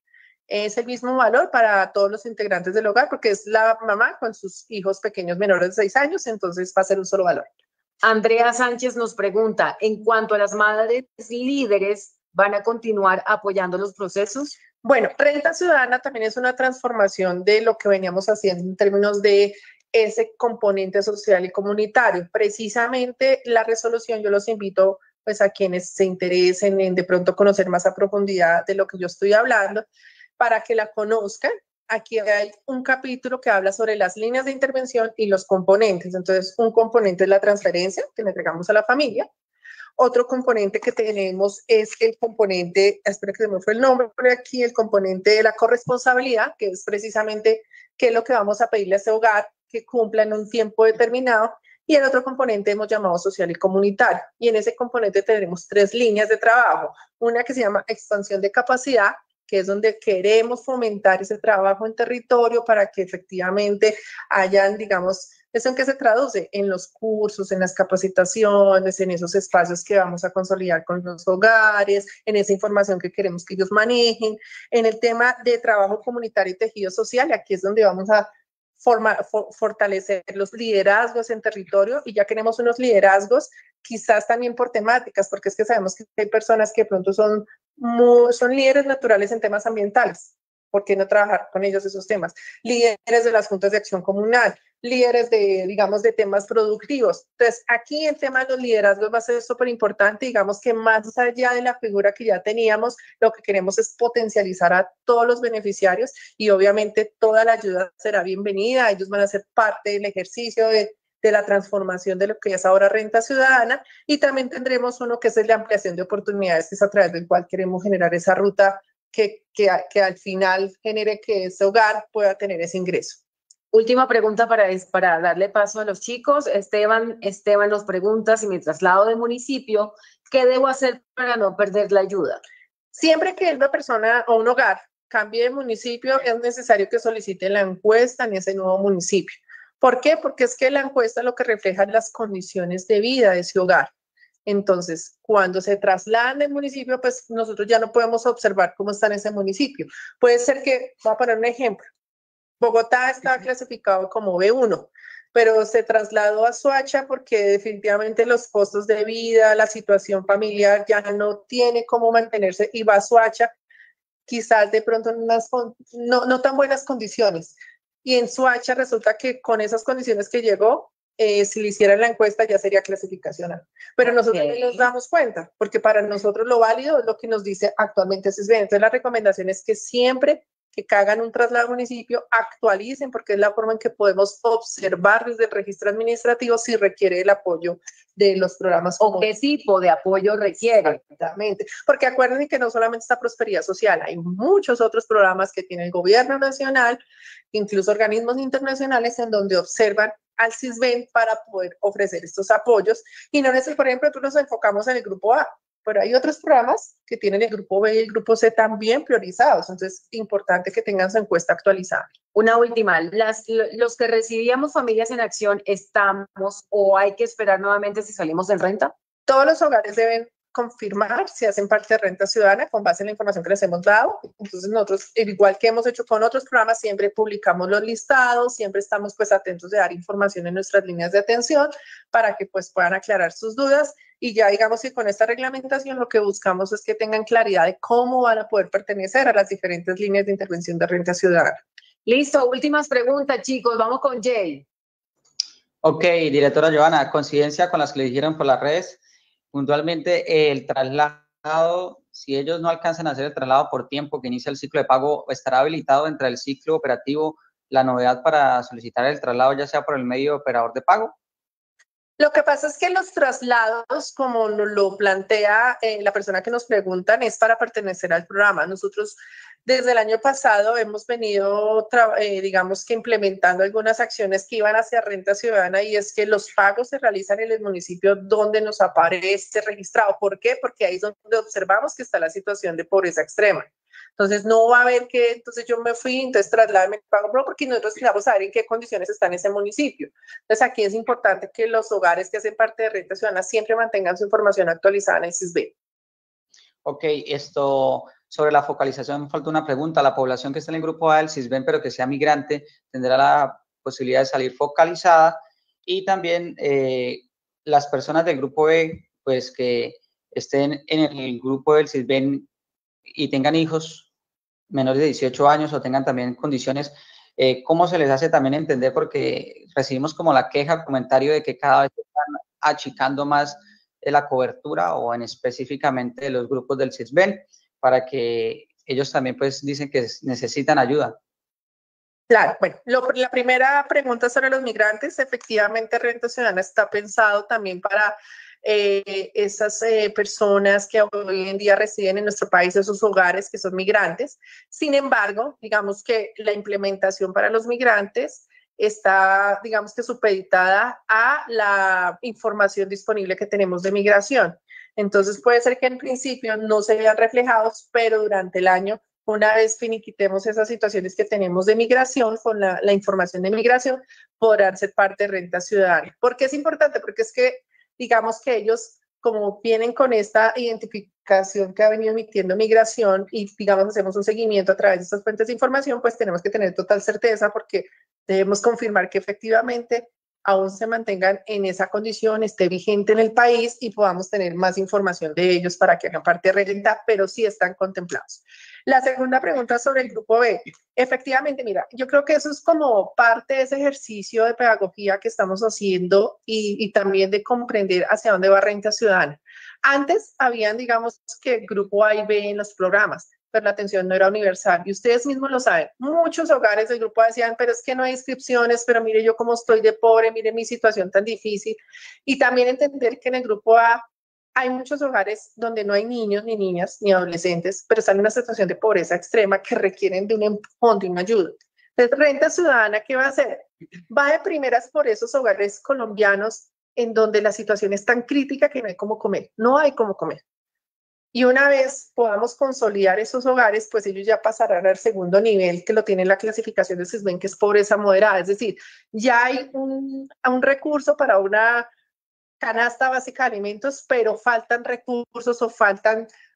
Es el mismo valor para todos los integrantes del hogar, porque es la mamá con sus hijos pequeños menores de 6 años, entonces va a ser un solo valor. Andrea Sánchez nos pregunta, en cuanto a las madres líderes, ¿van a continuar apoyando los procesos? Bueno, Renta Ciudadana también es una transformación de lo que veníamos haciendo en términos de ese componente social y comunitario. Precisamente la resolución, yo los invito pues a quienes se interesen en de pronto conocer más a profundidad de lo que yo estoy hablando, para que la conozcan. Aquí hay un capítulo que habla sobre las líneas de intervención y los componentes. Entonces, un componente es la transferencia que le entregamos a la familia. Otro componente que tenemos es el componente, espero que se me fue el nombre por aquí, el componente de la corresponsabilidad, que es precisamente qué es lo que vamos a pedirle a ese hogar que cumpla en un tiempo determinado. Y el otro componente hemos llamado social y comunitario. Y en ese componente tenemos 3 líneas de trabajo. Una que se llama expansión de capacidad, que es donde queremos fomentar ese trabajo en territorio para que efectivamente hayan, digamos, ¿eso en qué se traduce? En los cursos, en las capacitaciones, en esos espacios que vamos a consolidar con los hogares, en esa información que queremos que ellos manejen, en el tema de trabajo comunitario y tejido social. Aquí es donde vamos a fortalecer los liderazgos en territorio, y ya queremos unos liderazgos quizás también por temáticas, porque es que sabemos que hay personas que de pronto son líderes naturales en temas ambientales. ¿Por qué no trabajar con ellos esos temas? Líderes de las juntas de acción comunal, líderes digamos, de temas productivos. Entonces, aquí el tema de los liderazgos va a ser súper importante. Digamos que más allá de la figura que ya teníamos, lo que queremos es potencializar a todos los beneficiarios, y obviamente toda la ayuda será bienvenida. Ellos van a ser parte del ejercicio de la transformación de lo que es ahora Renta Ciudadana, y también tendremos uno que es el de ampliación de oportunidades, que es a través del cual queremos generar esa ruta que al final genere que ese hogar pueda tener ese ingreso. Última pregunta para darle paso a los chicos. Esteban nos pregunta si me traslado de municipio, ¿qué debo hacer para no perder la ayuda? Siempre que una persona o un hogar cambie de municipio, es necesario que solicite la encuesta en ese nuevo municipio. ¿Por qué? Porque es que la encuesta lo que refleja es las condiciones de vida de ese hogar. Entonces, cuando se trasladan del municipio, pues nosotros ya no podemos observar cómo está en ese municipio. Puede ser que, voy a poner un ejemplo, Bogotá está clasificado como B1, pero se trasladó a Soacha porque definitivamente los costos de vida, la situación familiar ya no tiene cómo mantenerse, y va a Soacha quizás de pronto en unas no tan buenas condiciones. Y en Soacha resulta que con esas condiciones que llegó, si le hicieran la encuesta ya sería clasificacional. Pero nosotros no nos damos cuenta, porque para nosotros lo válido es lo que nos dice actualmente CISBEN. Entonces la recomendación es que siempre que hagan un traslado al municipio, actualicen, porque es la forma en que podemos observar desde el registro administrativo si requiere el apoyo de los programas. ¿O qué tipo de apoyo requiere? Exactamente, porque acuérdense que no solamente está Prosperidad Social, hay muchos otros programas que tiene el gobierno nacional, incluso organismos internacionales, en donde observan al CISBEN para poder ofrecer estos apoyos. Y no necesariamente, por ejemplo, nos enfocamos en el grupo A, pero hay otros programas que tienen el grupo B y el grupo C también priorizados. Entonces, es importante que tengan su encuesta actualizada. Una última, los que recibíamos Familias en Acción, ¿estamos o hay que esperar nuevamente si salimos en renta? Todos los hogares deben confirmar si hacen parte de Renta Ciudadana con base en la información que les hemos dado. Entonces nosotros, igual que hemos hecho con otros programas, siempre publicamos los listados, siempre estamos pues atentos de dar información en nuestras líneas de atención para que pues puedan aclarar sus dudas, y ya digamos que con esta reglamentación lo que buscamos es que tengan claridad de cómo van a poder pertenecer a las diferentes líneas de intervención de Renta Ciudadana. Listo, últimas preguntas, chicos, vamos con Jay. Ok, directora Johanna, coincidencia con las que le dijeron por las redes. Puntualmente, el traslado, si ellos no alcanzan a hacer el traslado por tiempo que inicia el ciclo de pago, ¿estará habilitado entre el ciclo operativo la novedad para solicitar el traslado, ya sea por el medio de operador de pago? Lo que pasa es que los traslados, como lo plantea la persona que nos preguntan, es para pertenecer al programa. Nosotros desde el año pasado hemos venido, digamos que implementando algunas acciones que iban hacia Renta Ciudadana, y es que los pagos se realizan en el municipio donde nos aparece registrado. ¿Por qué? Porque ahí es donde observamos que está la situación de pobreza extrema. Entonces, no va a haber que, entonces yo me fui, entonces trasládame el pago, no, porque nosotros queremos saber en qué condiciones está en ese municipio. Entonces, aquí es importante que los hogares que hacen parte de Renta Ciudadana siempre mantengan su información actualizada en el CISBEN. Ok, sobre la focalización, me falta una pregunta. La población que está en el grupo A del CISBEN, pero que sea migrante, tendrá la posibilidad de salir focalizada, y también las personas del grupo B, pues que estén en el grupo del CISBEN y tengan hijos menores de 18 años o tengan también condiciones, ¿cómo se les hace también entender? Porque recibimos como la queja, comentario de que cada vez están achicando más la cobertura, o en específicamente los grupos del CISBEN, para que ellos también pues dicen que necesitan ayuda. Claro, bueno, la primera pregunta sobre los migrantes, efectivamente Renta Ciudadana está pensado también para esas personas que hoy en día residen en nuestro país, esos hogares que son migrantes. Sin embargo, digamos que la implementación para los migrantes está, digamos que supeditada a la información disponible que tenemos de migración. Entonces puede ser que en principio no se vean reflejados, pero durante el año, una vez finiquitemos esas situaciones que tenemos de migración, con la información de migración, podrán ser parte de Renta Ciudadana. ¿Por qué es importante? Porque es que, digamos que ellos, como vienen con esta identificación que ha venido emitiendo migración, y digamos hacemos un seguimiento a través de estas fuentes de información, pues tenemos que tener total certeza, porque Debemos confirmar que efectivamente aún se mantengan en esa condición, esté vigente en el país y podamos tener más información de ellos para que hagan parte de renta, pero sí están contemplados. La segunda pregunta sobre el grupo B. Efectivamente, mira, yo creo que eso es como parte de ese ejercicio de pedagogía que estamos haciendo y también de comprender hacia dónde va Renta Ciudadana. Antes habían, digamos, que grupo A y B en los programas, pero la atención no era universal. Y ustedes mismos lo saben, muchos hogares del grupo decían, pero es que no hay inscripciones, pero mire yo cómo estoy de pobre, mire mi situación tan difícil. Y también entender que en el grupo A hay muchos hogares donde no hay niños, ni niñas, ni adolescentes, pero están en una situación de pobreza extrema que requieren de un empujón, de una ayuda. Entonces, Renta Ciudadana, ¿qué va a hacer? Va de primeras por esos hogares colombianos en donde la situación es tan crítica que no hay cómo comer. No hay cómo comer. Y una vez podamos consolidar esos hogares, pues ellos ya pasarán al segundo nivel, que lo tiene la clasificación de SISBEN, que es pobreza moderada. Es decir, ya hay un recurso para una canasta básica de alimentos, pero faltan recursos o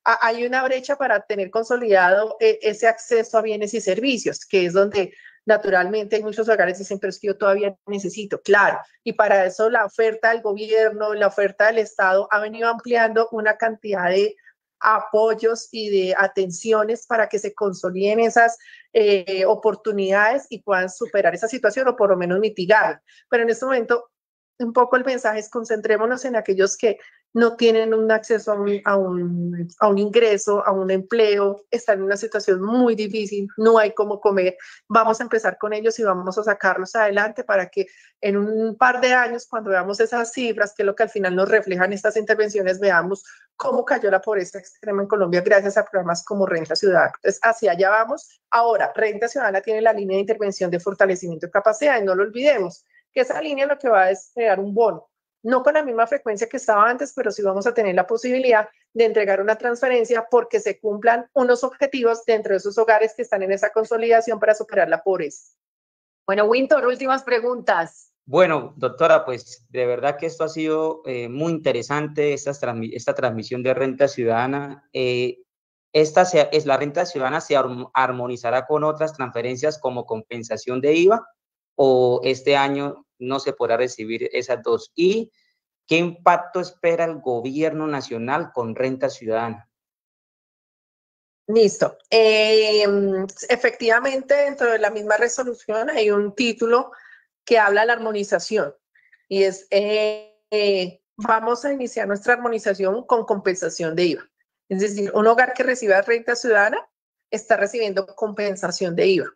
hay una brecha para tener consolidado ese acceso a bienes y servicios, que es donde naturalmente hay muchos hogares que dicen, pero es que yo todavía necesito, claro. Y para eso la oferta del gobierno, la oferta del Estado ha venido ampliando una cantidad de apoyos y de atenciones para que se consoliden esas oportunidades y puedan superar esa situación o por lo menos mitigarla. Pero en este momento, un poco el mensaje es concentrémonos en aquellos que no tienen un acceso a un ingreso, a un empleo, están en una situación muy difícil, no hay cómo comer. Vamos a empezar con ellos y vamos a sacarlos adelante para que en un par de años, cuando veamos esas cifras, que es lo que al final nos reflejan estas intervenciones, veamos cómo cayó la pobreza extrema en Colombia gracias a programas como Renta Ciudadana. Entonces, hacia allá vamos. Ahora, Renta Ciudadana tiene la línea de intervención de fortalecimiento de capacidades, no lo olvidemos, que esa línea lo que va es crear un bono. No con la misma frecuencia que estaba antes, pero sí vamos a tener la posibilidad de entregar una transferencia porque se cumplan unos objetivos dentro de esos hogares que están en esa consolidación para superar la pobreza. Bueno, Winter, últimas preguntas. Bueno, doctora, pues de verdad que esto ha sido muy interesante, esta transmisión de Renta Ciudadana. La Renta Ciudadana se armonizará con otras transferencias como compensación de IVA, o este año no se podrá recibir esas dos. ¿Y qué impacto espera el gobierno nacional con Renta Ciudadana? Listo. Efectivamente, dentro de la misma resolución hay un título que habla de la armonización y es vamos a iniciar nuestra armonización con compensación de IVA. Es decir, un hogar que reciba Renta Ciudadana está recibiendo compensación de IVA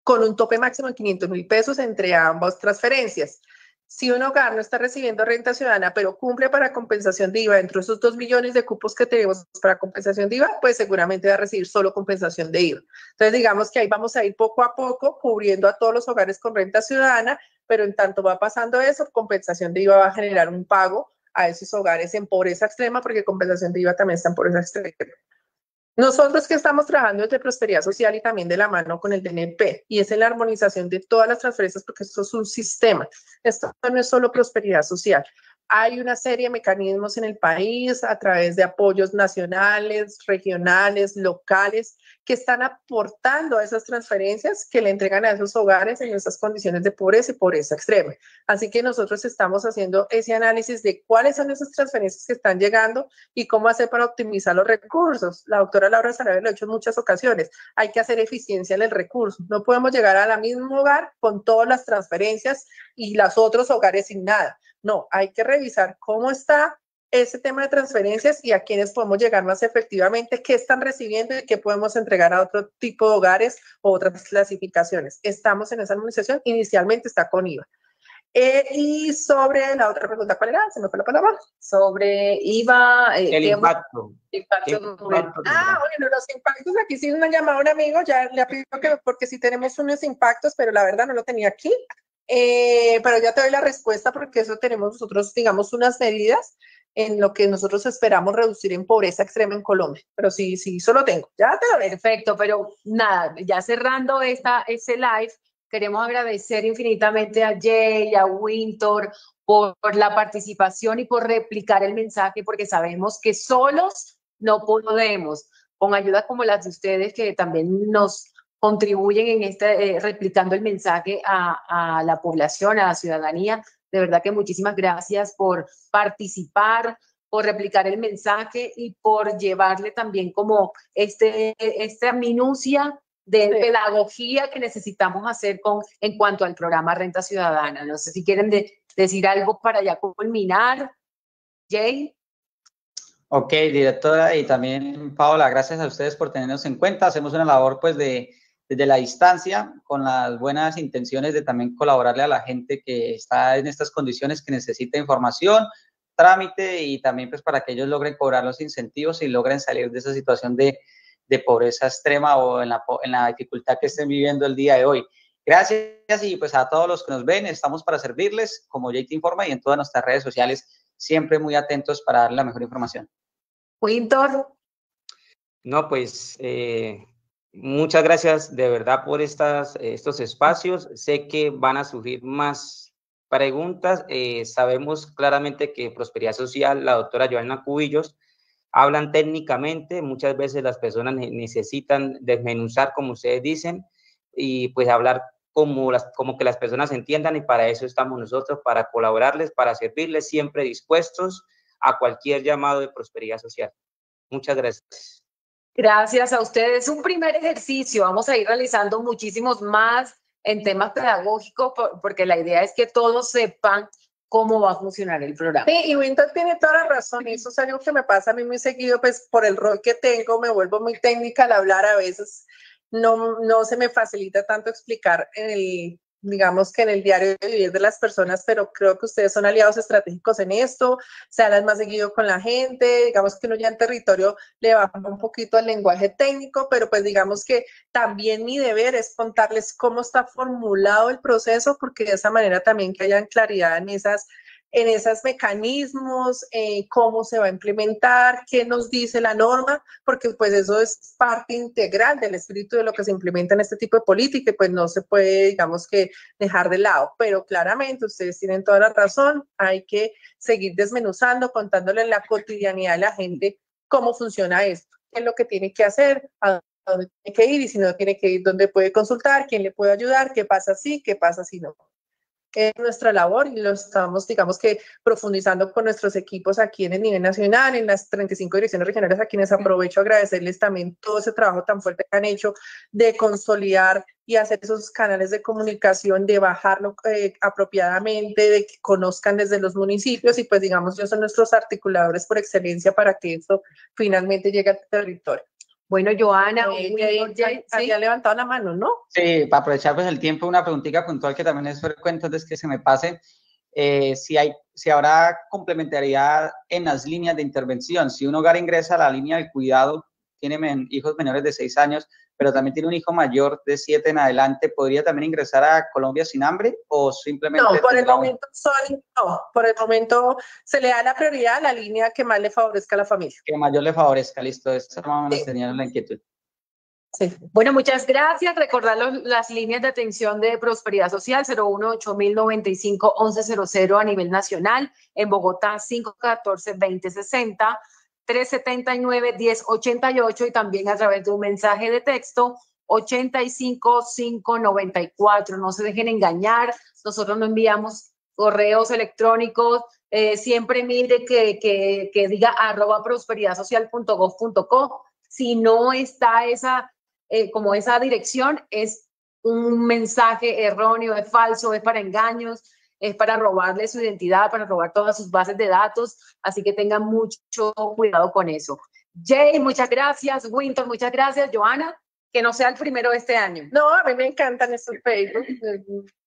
con un tope máximo de 500.000 pesos entre ambas transferencias. Si un hogar no está recibiendo Renta Ciudadana, pero cumple para compensación de IVA dentro de esos 2 millones de cupos que tenemos para compensación de IVA, pues seguramente va a recibir solo compensación de IVA. Entonces, digamos que ahí vamos a ir poco a poco cubriendo a todos los hogares con Renta Ciudadana, pero en tanto va pasando eso, compensación de IVA va a generar un pago a esos hogares en pobreza extrema, porque compensación de IVA también está en pobreza extrema. Nosotros que estamos trabajando desde Prosperidad Social y también de la mano con el DNP, y es en la armonización de todas las transferencias, porque esto es un sistema. Esto no es solo Prosperidad Social. Hay una serie de mecanismos en el país a través de apoyos nacionales, regionales, locales, que están aportando a esas transferencias que le entregan a esos hogares en esas condiciones de pobreza y pobreza extrema. Así que nosotros estamos haciendo ese análisis de cuáles son esas transferencias que están llegando y cómo hacer para optimizar los recursos. La doctora Laura Sarabia lo ha hecho en muchas ocasiones. Hay que hacer eficiencia en el recurso. No podemos llegar al mismo hogar con todas las transferencias y los otros hogares sin nada. No, hay que revisar cómo está ese tema de transferencias y a quiénes podemos llegar más efectivamente, qué están recibiendo y qué podemos entregar a otro tipo de hogares o otras clasificaciones. Estamos en esa armonización, inicialmente está con IVA. Y sobre la otra pregunta, ¿cuál era? Se me fue la palabra. Sobre IVA. El impacto. Bueno, los impactos, aquí sí me ha llamado un amigo, ya le pido que, porque sí tenemos unos impactos, pero la verdad no lo tenía aquí. Pero ya te doy la respuesta porque eso tenemos nosotros, digamos, unas medidas en lo que nosotros esperamos reducir en pobreza extrema en Colombia. Pero sí, solo tengo. Ya te lo doy. Perfecto, pero nada, ya cerrando ese live, queremos agradecer infinitamente a Jay, a Winter por la participación y por replicar el mensaje, porque sabemos que solos no podemos, con ayuda como las de ustedes que también nos contribuyen en replicando el mensaje a la población, a la ciudadanía. De verdad que muchísimas gracias por participar, por replicar el mensaje y por llevarle también como esta minucia de pedagogía que necesitamos hacer en cuanto al programa Renta Ciudadana. No sé si quieren decir algo para ya culminar. Jay. Ok, directora, y también Paola, gracias a ustedes por tenernos en cuenta. Hacemos una labor pues desde la distancia, con las buenas intenciones de también colaborarle a la gente que está en estas condiciones, que necesita información, trámite, y también pues para que ellos logren cobrar los incentivos y logren salir de esa situación de pobreza extrema o en la dificultad que estén viviendo el día de hoy. Gracias, y pues a todos los que nos ven, estamos para servirles, como Jay te informa, y en todas nuestras redes sociales, siempre muy atentos para darle la mejor información. Winter. No, pues muchas gracias de verdad por estos espacios. Sé que van a surgir más preguntas. Sabemos claramente que Prosperidad Social, la doctora Joana Cubillos, hablan técnicamente. Muchas veces las personas necesitan desmenuzar, como ustedes dicen, y pues hablar como que las personas entiendan, y para eso estamos nosotros, para colaborarles, para servirles, siempre dispuestos a cualquier llamado de prosperidad social. Muchas gracias. Gracias a ustedes. Un primer ejercicio. Vamos a ir realizando muchísimos más en temas pedagógicos, porque la idea es que todos sepan cómo va a funcionar el programa. Sí, y Winter tiene toda la razón. Eso es algo que me pasa a mí muy seguido, pues por el rol que tengo, me vuelvo muy técnica al hablar a veces. No se me facilita tanto explicar digamos que en el diario de vivir de las personas, pero creo que ustedes son aliados estratégicos en esto, se hablan más seguido con la gente, digamos que uno ya en territorio le baja un poquito al lenguaje técnico, pero pues digamos que también mi deber es contarles cómo está formulado el proceso, porque de esa manera también que hayan claridad en esos mecanismos, cómo se va a implementar, qué nos dice la norma, porque pues eso es parte integral del espíritu de lo que se implementa en este tipo de política y pues no se puede, digamos que, dejar de lado. Pero claramente ustedes tienen toda la razón, hay que seguir desmenuzando, contándole en la cotidianidad de la gente cómo funciona esto, qué es lo que tiene que hacer, a dónde tiene que ir y si no tiene que ir, dónde puede consultar, quién le puede ayudar, qué pasa si, qué pasa si no. Es nuestra labor y lo estamos, digamos que, profundizando con nuestros equipos aquí en el nivel nacional, en las 35 direcciones regionales, a quienes aprovecho a agradecerles también todo ese trabajo tan fuerte que han hecho de consolidar y hacer esos canales de comunicación, de bajarlo apropiadamente, de que conozcan desde los municipios y pues digamos, ellos son nuestros articuladores por excelencia para que esto finalmente llegue al territorio. Bueno, Joana, había levantado la mano, ¿no? Sí, para aprovechar pues el tiempo, una preguntita puntual que también es frecuente antes que se me pase. Si habrá complementariedad en las líneas de intervención. Si un hogar ingresa a la línea del cuidado, tiene hijos menores de 6 años, pero también tiene un hijo mayor de 7 en adelante, ¿podría también ingresar a Colombia sin hambre o simplemente? No, por el momento se le da la prioridad a la línea que más le favorezca a la familia. Que mayor le favorezca, listo. Esa más o menos tenía la inquietud. Sí. Bueno, muchas gracias. Recordar las líneas de atención de Prosperidad Social, 018-095-1100 a nivel nacional, en Bogotá 514-2060, 379-1088 y también a través de un mensaje de texto 85594. No se dejen engañar, nosotros no enviamos correos electrónicos, siempre mire que diga @prosperidadsocial.gov.co. Si no está como esa dirección, es un mensaje erróneo, es falso, es para engaños, es para robarle su identidad, para robar todas sus bases de datos, así que tengan mucho cuidado con eso. Jay, muchas gracias. Winter, muchas gracias. Joana, que no sea el primero de este año. No, a mí me encantan estos Facebook.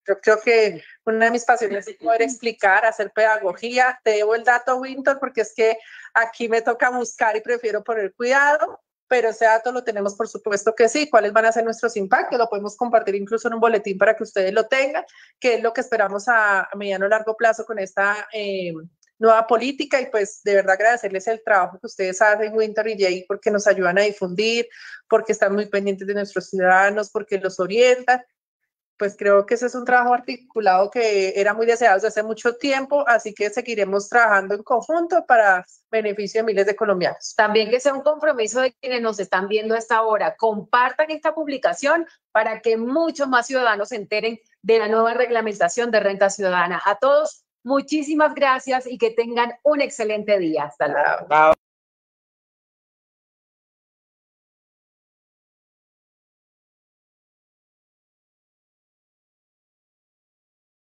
Yo creo que una de mis pasiones es poder explicar, hacer pedagogía. Te debo el dato, Winter, porque es que aquí me toca buscar y prefiero poner cuidado. Pero ese dato lo tenemos, por supuesto que sí. ¿Cuáles van a ser nuestros impactos? Lo podemos compartir incluso en un boletín para que ustedes lo tengan, que es lo que esperamos a mediano o largo plazo con esta nueva política. Y pues de verdad agradecerles el trabajo que ustedes hacen, Winter y Jay, porque nos ayudan a difundir, porque están muy pendientes de nuestros ciudadanos, porque los orientan. pues creo que ese es un trabajo articulado que era muy deseado desde hace mucho tiempo, así que seguiremos trabajando en conjunto para beneficio de miles de colombianos. También que sea un compromiso de quienes nos están viendo a esta hora. Compartan esta publicación para que muchos más ciudadanos se enteren de la nueva reglamentación de renta ciudadana. A todos, muchísimas gracias y que tengan un excelente día. Hasta luego. Chao.